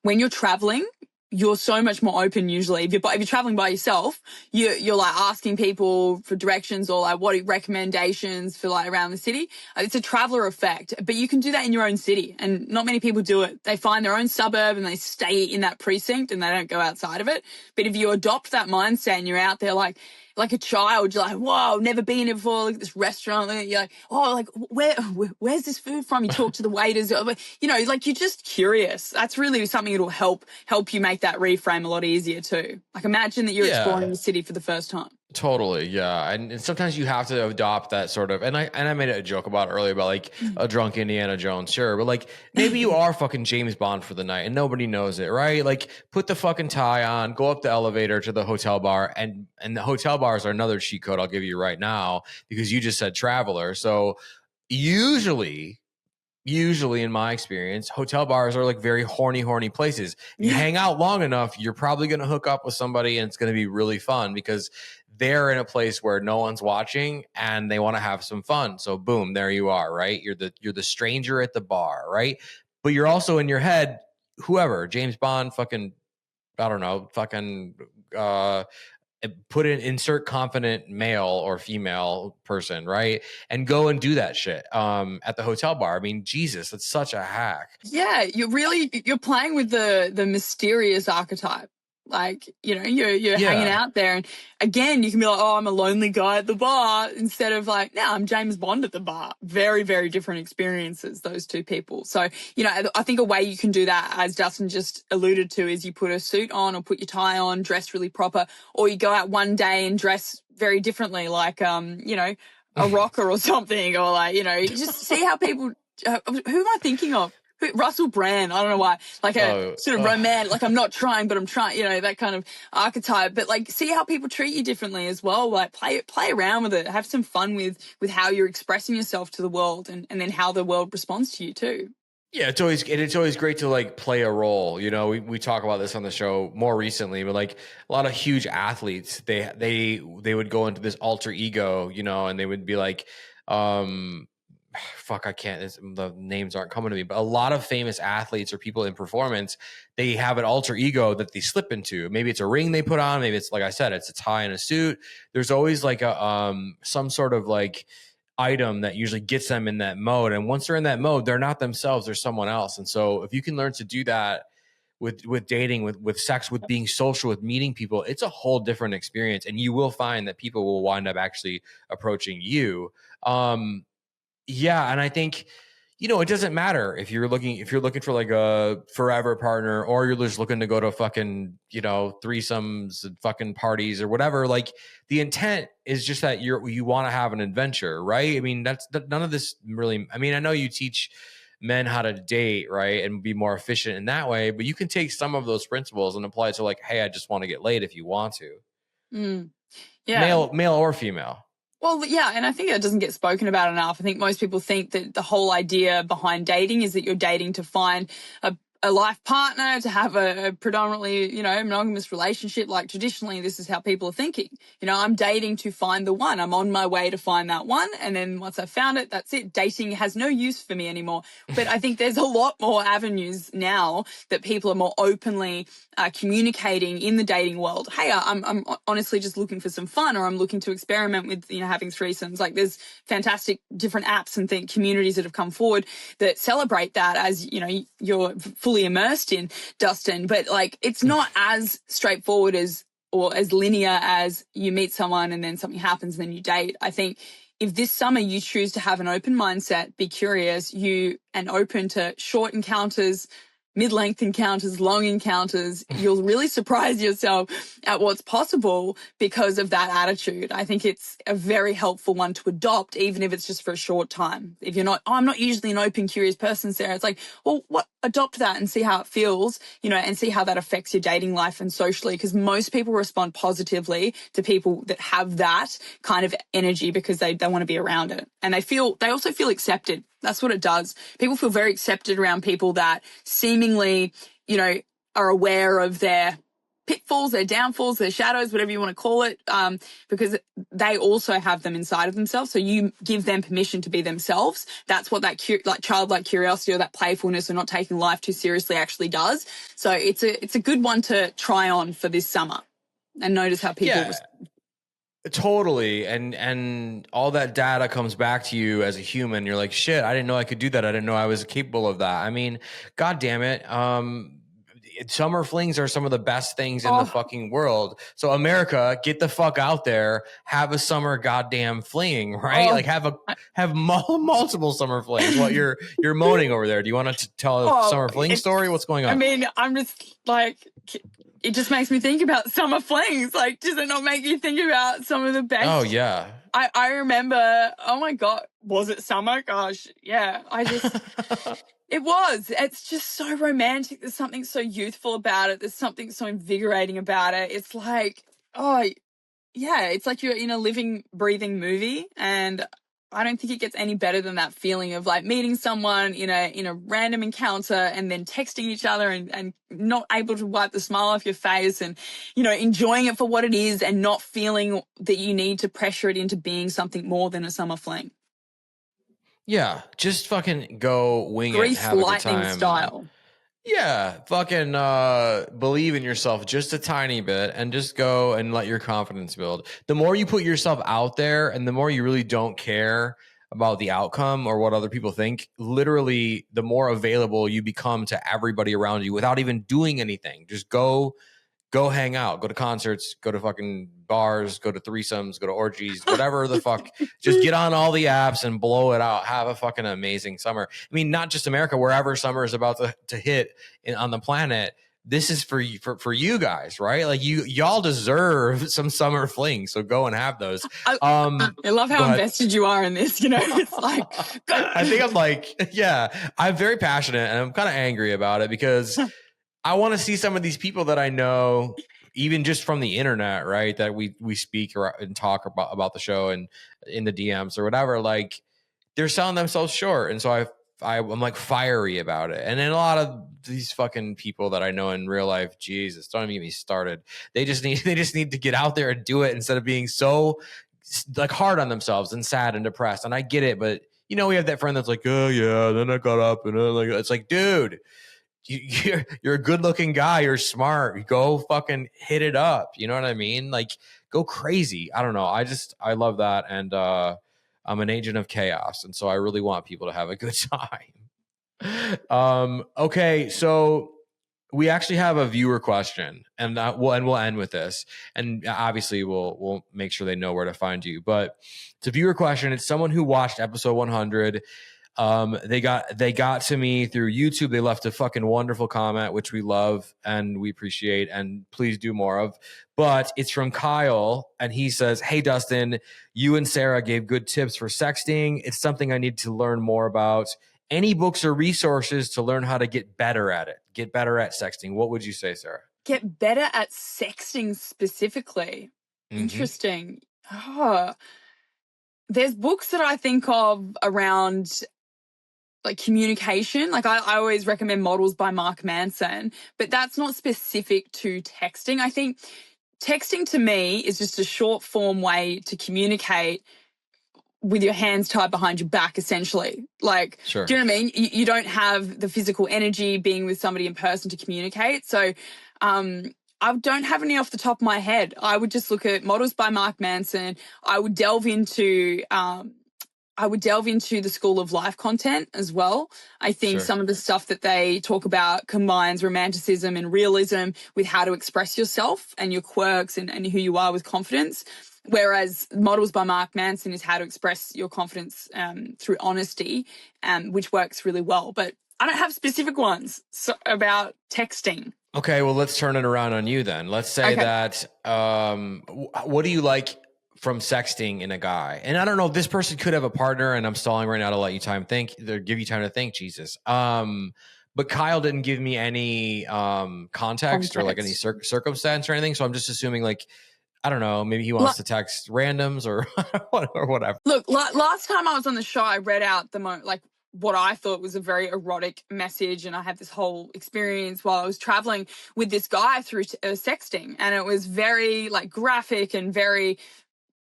When you're traveling, you're so much more open usually. If you're traveling by yourself, you're like asking people for directions, or like what recommendations for like around the city. It's a traveler effect, but you can do that in your own city, and not many people do it. They find their own suburb and they stay in that precinct and they don't go outside of it. But if you adopt that mindset and you're out there like a child, you're like, whoa, never been here before. Look at this restaurant. You're like, oh, like where's this food from? You talk to the waiters, you know, like, you're just curious. That's really something that'll help you make that reframe a lot easier too. Like, imagine that you're exploring the city for the first time. Totally, yeah, and sometimes you have to adopt that sort of, and I made a joke about it earlier about like a drunk Indiana Jones, sure, but like maybe you are fucking James Bond for the night and nobody knows it, right? Like put the fucking tie on, go up the elevator to the hotel bar, and the hotel bars are another cheat code I'll give you right now because you just said traveler. So usually in my experience, hotel bars are like very horny places. You hang out long enough, you're probably going to hook up with somebody and it's going to be really fun because they're in a place where no one's watching and they want to have some fun. So boom, there you are, right? You're the stranger at the bar, right? But you're also in your head, whoever, James Bond, fucking, I don't know, fucking put in insert confident male or female person, right? And go and do that shit at the hotel bar. I mean, Jesus, it's such a hack. Yeah, you're playing with the mysterious archetype. Like, you're hanging out there, and again, you can be like, oh, I'm a lonely guy at the bar, instead of like, no, I'm James Bond at the bar. Very, very different experiences, those two people. So, I think a way you can do that, as Dustin just alluded to, is you put a suit on or put your tie on, dress really proper, or you go out one day and dress very differently, like, a rocker or something, or like, you just see how people, who am I thinking of? Russell Brand, I don't know why, like a sort of romantic, like I'm not trying, but I'm trying, that kind of archetype. But like, see how people treat you differently as well. Like play around with it, have some fun with how you're expressing yourself to the world, and then how the world responds to you too. Yeah, it's always great to like play a role. We talk about this on the show more recently, but like a lot of huge athletes, they would go into this alter ego, and they would be like, fuck, I can't, the names aren't coming to me, but a lot of famous athletes or people in performance, they have an alter ego that they slip into. Maybe it's a ring they put on. Maybe it's, like I said, it's a tie and a suit. There's always like a, some sort of like item that usually gets them in that mode. And once they're in that mode, they're not themselves, they're someone else. And so if you can learn to do that with dating, with sex, with being social, with meeting people, it's a whole different experience. And you will find that people will wind up actually approaching you. Yeah, and I think, it doesn't matter if you're looking for like a forever partner, or you're just looking to go to fucking, threesomes and fucking parties or whatever. Like the intent is just that you want to have an adventure, right? I mean, none of this really, I mean, I know you teach men how to date, right, and be more efficient in that way, but you can take some of those principles and apply it to like, hey, I just want to get laid if you want to. Yeah. Male or female. Well, yeah, and I think that doesn't get spoken about enough. I think most people think that the whole idea behind dating is that you're dating to find a life partner, to have a predominantly, monogamous relationship. Like traditionally, this is how people are thinking. I'm dating to find the one. I'm on my way to find that one. And then once I've found it, that's it. Dating has no use for me anymore. But I think there's a lot more avenues now that people are more openly communicating in the dating world. Hey, I'm honestly just looking for some fun, or I'm looking to experiment with, having threesomes. Like there's fantastic different apps and communities that have come forward that celebrate that, as, you're fully immersed in, Dustin. But like, it's not as straightforward or as linear as you meet someone and then something happens and then you date. I think if this summer you choose to have an open mindset, be curious, and open to short encounters, mid-length encounters, long encounters, you'll really surprise yourself at what's possible because of that attitude. I think it's a very helpful one to adopt, even if it's just for a short time. If you're not, I'm not usually an open, curious person, Sarah. It's like, well, adopt that and see how it feels, and see how that affects your dating life and socially, because most people respond positively to people that have that kind of energy because they want to be around it. And they also feel accepted. That's what it does. People feel very accepted around people that seemingly, are aware of their pitfalls, their downfalls, their shadows, whatever you want to call it, because they also have them inside of themselves. So you give them permission to be themselves. That's what that childlike curiosity or that playfulness or not taking life too seriously actually does. So it's a good one to try on for this summer and notice how people respond. Totally. And all that data comes back to you as a human. You're like, shit, I didn't know I could do that. I didn't know I was capable of that. I mean, God damn it. Summer flings are some of the best things in the fucking world. So America, get the fuck out there, have a summer goddamn fling, right? Like have multiple summer flings. What you're moaning over there. Do you want to tell a summer fling story? What's going on? I mean, I'm just like, it just makes me think about summer flings. Like, does it not make you think about some of the best? Oh, yeah. I remember, oh my God, was it summer? Gosh, yeah. It was. It's just so romantic. There's something so youthful about it. There's something so invigorating about it. It's like, oh, yeah, it's like you're in a living, breathing movie. And I don't think it gets any better than that feeling of like meeting someone in a random encounter and then texting each other and not able to wipe the smile off your face and, enjoying it for what it is and not feeling that you need to pressure it into being something more than a summer fling. Yeah, just fucking go wing it and Grease have a good lightning time. style. Yeah, fucking believe in yourself just a tiny bit and just go and let your confidence build. The more you put yourself out there and the more you really don't care about the outcome or what other people think, literally the more available you become to everybody around you without even doing anything. Just go hang out, go to concerts, go to fucking bars, go to threesomes, go to orgies, whatever the fuck. Just get on all the apps and blow it out. Have a fucking amazing summer. I mean, not just America, wherever summer is about to hit on the planet. This is for you guys, right? Like y'all deserve some summer flings, so go and have those. I love how invested you are in this. It's like I think I'm like, yeah, I'm very passionate and I'm kind of angry about it because I want to see some of these people that I know, even just from the internet, right? That we speak and talk about the show and in the DMs or whatever. Like they're selling themselves short, and so I'm like fiery about it. And then a lot of these fucking people that I know in real life, Jesus, don't even get me started. They just need to get out there and do it instead of being so like hard on themselves and sad and depressed. And I get it, but we have that friend that's like, oh yeah, then I got up and like it's like, dude. You're a good looking guy. You're smart. Go fucking hit it up. You know what I mean? Like go crazy. I don't know. I love that. And I'm an agent of chaos. And so I really want people to have a good time. Okay. So we actually have a viewer question and we'll end with this. And obviously we'll make sure they know where to find you, but it's a viewer question. It's someone who watched episode 100. They got to me through YouTube. They left a fucking wonderful comment, which we love and we appreciate and please do more of. But it's from Kyle and he says, "Hey Dustin, you and Sarah gave good tips for sexting. It's something I need to learn more about. Any books or resources to learn how to get better at it? Get better at sexting." What would you say, Sarah? Get better at sexting specifically. Mm-hmm. Interesting. Oh, there's books that I think of around like communication. Like I always recommend Models by Mark Manson, but that's not specific to texting. I think texting to me is just a short form way to communicate with your hands tied behind your back, essentially. Like, sure. Do you know what I mean? You don't have the physical energy being with somebody in person to communicate. So, I don't have any off the top of my head. I would just look at Models by Mark Manson. I would delve into the School of Life content as well. I think some of the stuff that they talk about combines romanticism and realism with how to express yourself and your quirks and who you are with confidence. Whereas Models by Mark Manson is how to express your confidence through honesty, which works really well. But I don't have specific ones about texting. Okay, well, let's turn it around on you then. Let's say that what do you like from sexting in a guy? And I don't know, this person could have a partner, and I'm stalling right now to let you give you time to think, Jesus. But Kyle didn't give me any context or like any circumstance or anything. So I'm just assuming like, I don't know, maybe he wants to text randoms or whatever. Look, last time I was on the show, I read out what I thought was a very erotic message. And I had this whole experience while I was traveling with this guy through sexting. And it was very like graphic and very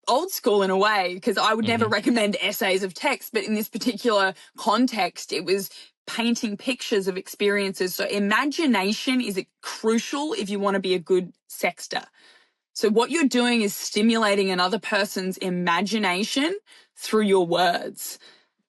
old school in a way, because I would never recommend essays of text. But in this particular context, it was painting pictures of experiences. So imagination is crucial if you want to be a good sexter. So what you're doing is stimulating another person's imagination through your words.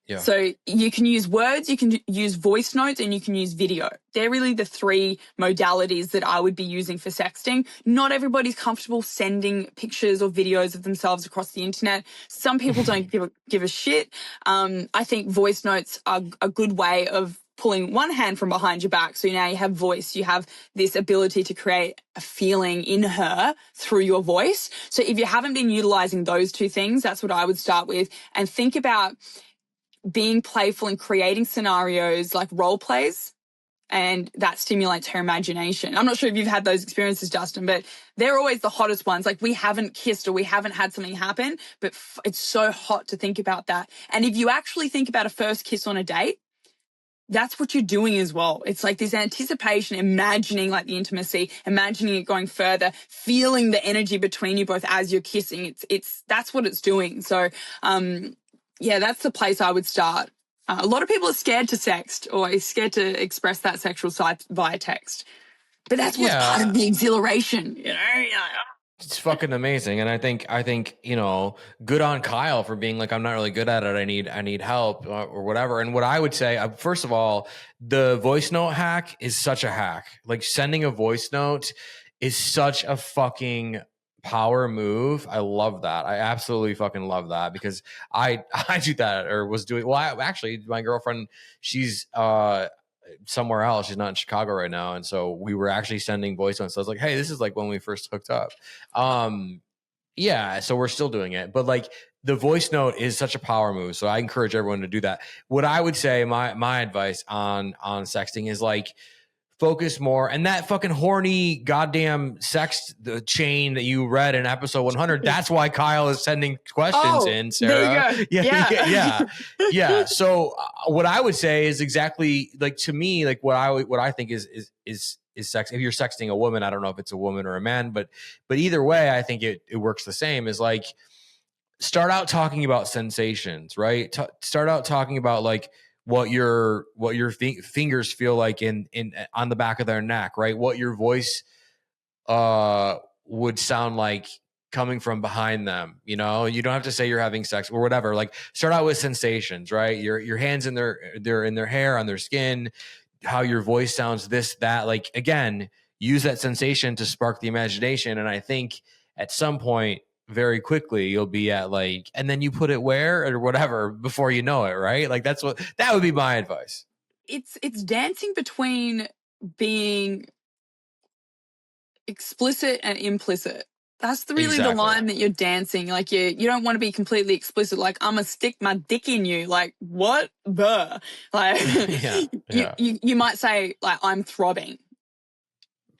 Yeah. So you can use words, you can use voice notes, and you can use video. They're really the three modalities that I would be using for sexting. Not everybody's comfortable sending pictures or videos of themselves across the internet. Some people don't give a shit. I think voice notes are a good way of pulling one hand from behind your back. So now you have voice, you have this ability to create a feeling in her through your voice. So if you haven't been utilizing those two things, that's what I would start with. And think about being playful and creating scenarios like role plays. And that stimulates her imagination. I'm not sure if you've had those experiences, Dustin, but they're always the hottest ones. Like, we haven't kissed or we haven't had something happen, but it's so hot to think about that. And if you actually think about a first kiss on a date, that's what you're doing as well. It's like this anticipation, imagining like the intimacy, imagining it going further, feeling the energy between you both as you're kissing. That's what it's doing. So, yeah, that's the place I would start. A lot of people are scared to sext or scared to express that sexual side via text. But that's what's part of the exhilaration, you know? It's fucking amazing. And I think, you know, good on Kyle for being like, I'm not really good at it. I need help or whatever. And what I would say, first of all, the voice note hack is such a hack. Like, sending a voice note is such a fucking power move. I love that. I absolutely fucking love that, because I do that, or was doing. Well, actually, my girlfriend, she's somewhere else. She's not in Chicago right now, and so we were actually sending voice notes. So I was like, hey, this is like when we first hooked up. Yeah, so we're still doing it, but like, the voice note is such a power move. So I encourage everyone to do that. What I would say, my advice on sexting is like, focus more. And that fucking horny goddamn the chain that you read in episode 100, that's why Kyle is sending questions in, Sarah. There you go. Yeah. So what I would say is exactly like, to me, like what I think is sex. If you're sexting a woman, I don't know if it's a woman or a man, but either way, I think it works the same. Is like, start out talking about sensations, right? Start out talking about like, what your fingers feel like in on the back of their neck, right? What your voice would sound like coming from behind them. You know, you don't have to say you're having sex or whatever. Like, start out with sensations, right? Your hands in their hair, on their skin, how your voice sounds, this, that. Like, again, use that sensation to spark the imagination. And I think at some point, very quickly, you'll be at like, and then you put it where or whatever before you know it, right? Like, that would be my advice. It's dancing between being explicit and implicit. That's really Exactly. the line that you're dancing. Like, you don't want to be completely explicit. Like, I'm gonna stick my dick in you. Like, what the? Like, you might say like, I'm throbbing.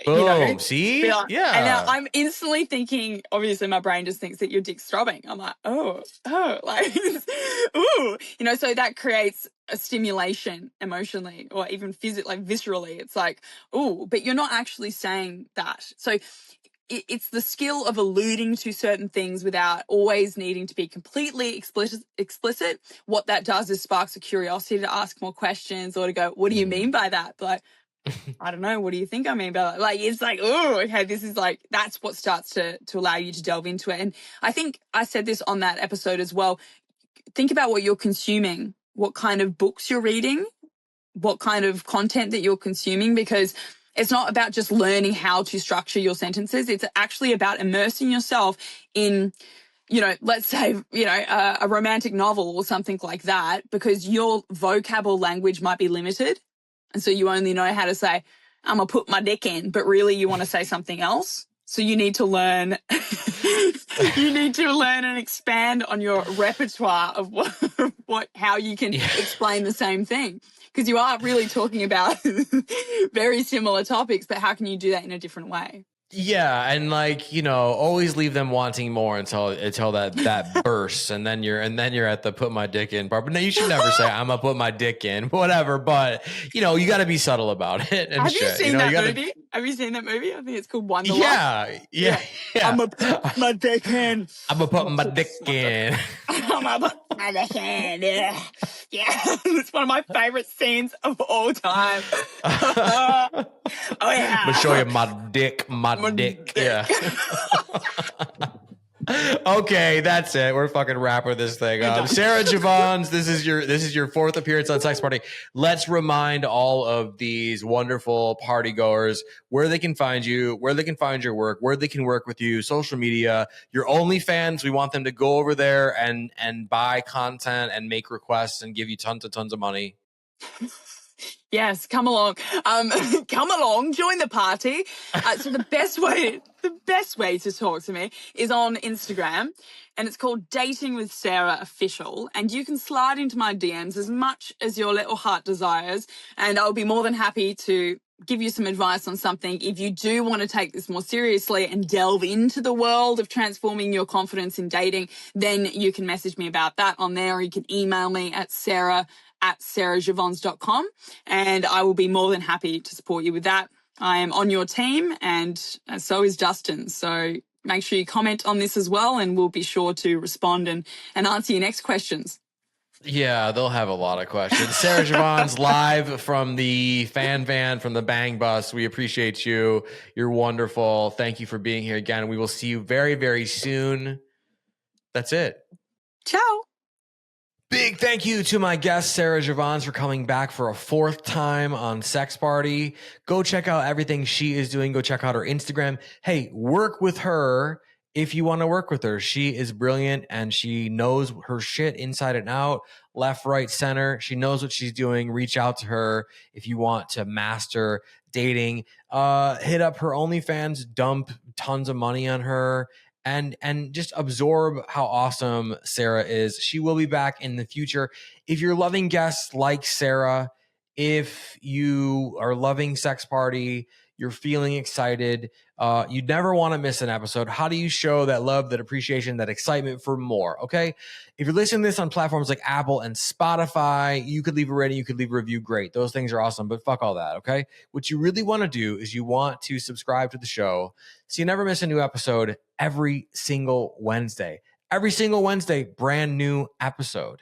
Boom. You know? See? Yeah. Yeah. And now I'm instantly thinking, obviously my brain just thinks that your dick's throbbing. I'm like, oh, like, ooh. You know, so that creates a stimulation emotionally or even physically, like viscerally. It's like, ooh, but you're not actually saying that. So it's the skill of alluding to certain things without always needing to be completely explicit. What that does is sparks a curiosity to ask more questions or to go, what do you mean by that? Like, I don't know. What do you think I mean by that? Like, it's like, oh, okay, this is like, that's what starts to allow you to delve into it. And I think I said this on that episode as well. Think about what you're consuming, what kind of books you're reading, what kind of content that you're consuming, because it's not about just learning how to structure your sentences. It's actually about immersing yourself in, you know, let's say, you know, a romantic novel or something like that, because your vocab or language might be limited. And so you only know how to say, I'm going to put my dick in, but really you want to say something else. So you need to learn, and expand on your repertoire of how you can explain the same thing. Because you are really talking about very similar topics, but how can you do that in a different way? Yeah, and like, you know, always leave them wanting more until that bursts, and then you're at the put my dick in part. But no, you should never say I'm gonna put my dick in, whatever. But you know, you got to be subtle about it. And Have shit. you seen you know, that movie? Have you seen that movie? I think it's called Wonderlust. Yeah. I'm gonna put my dick in. I'm gonna put my dick in. I'm gonna put my dick in. Yeah, it's one of my favorite scenes of all time. Oh yeah. I'm gonna show you my dick. Yeah. Okay, that's it. We're fucking wrapping this thing up. Sarah Jeavons, this is your fourth appearance on Sex Party. Let's remind all of these wonderful party goers where they can find you, where they can find your work, where they can work with you, social media, your OnlyFans. We want them to go over there and buy content and make requests and give you tons of money. Yes, come along. Come along, join the party. So the best way to talk to me is on Instagram, and it's called Dating with Sarah Official. And you can slide into my DMs as much as your little heart desires, and I'll be more than happy to give you some advice on something. If you do want to take this more seriously and delve into the world of transforming your confidence in dating, then you can message me about that on there, or you can email me at sarah@sarahjeavons.com, and I will be more than happy to support you with that. I am on your team, and so is Dustin. So make sure you comment on this as well, and we'll be sure to respond and answer your next questions. Yeah, they'll have a lot of questions. Sarah Jeavons live from the fan van from the Bang Bus. We appreciate you. You're wonderful. Thank you for being here again. We will see you very, very soon. That's it. Ciao. Big thank you to my guest, Sarah Jeavons, for coming back for a fourth time on Sex Party. Go check out everything she is doing. Go check out her Instagram. Hey, work with her if you want to work with her. She is brilliant, and she knows her shit inside and out, left, right, center. She knows what she's doing. Reach out to her if you want to master dating. Hit up her OnlyFans, dump tons of money on her, and just absorb how awesome Sarah is. She will be back in the future. If you're loving guests like Sarah, if you are loving Sex Party, you're feeling excited, you never want to miss an episode. How do you show that love, that appreciation, that excitement for more? Okay. If you're listening to this on platforms like Apple and Spotify, you could leave a rating, you could leave a review. Great. Those things are awesome, but fuck all that. Okay. What you really want to do is you want to subscribe to the show so you never miss a new episode every single Wednesday. Every single Wednesday, brand new episode.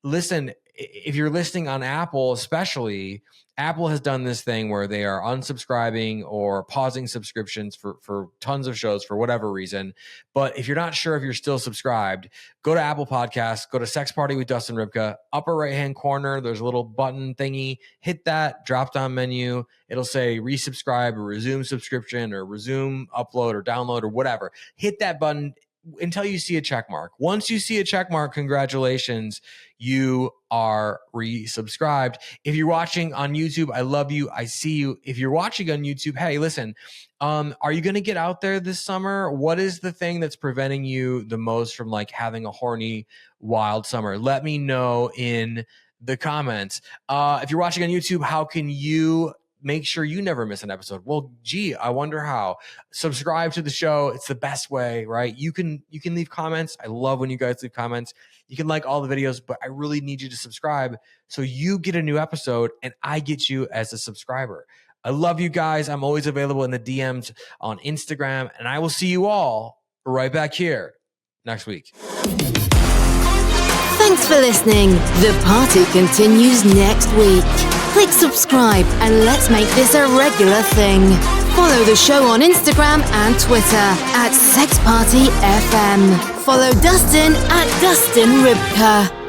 Listen, if you're listening on Apple, especially, Apple has done this thing where they are unsubscribing or pausing subscriptions for tons of shows for whatever reason. But if you're not sure if you're still subscribed, go to Apple Podcasts, go to Sex Party with Dustin Rybka, upper right-hand corner, there's a little button thingy. Hit that drop-down menu. It'll say resubscribe or resume subscription or resume upload or download or whatever. Hit that button until you see a check mark. Once you see a check mark, congratulations, you are resubscribed. If you're watching on YouTube, I love you. I see you. If you're watching on YouTube, hey, listen, are you going to get out there this summer? What is the thing that's preventing you the most from like having a horny, wild summer? Let me know in the comments. If you're watching on YouTube, how can you make sure you never miss an episode? Well, gee, I wonder how. Subscribe to the show. It's the best way, right? You can leave comments. I love when you guys leave comments. You can like all the videos, but I really need you to subscribe so you get a new episode and I get you as a subscriber. I love you guys. I'm always available in the DMs on Instagram, and I will see you all right back here next week. Thanks for listening. The party continues next week. Click subscribe and let's make this a regular thing. Follow the show on Instagram and Twitter @SexPartyFM. Follow Dustin @DustinRybka.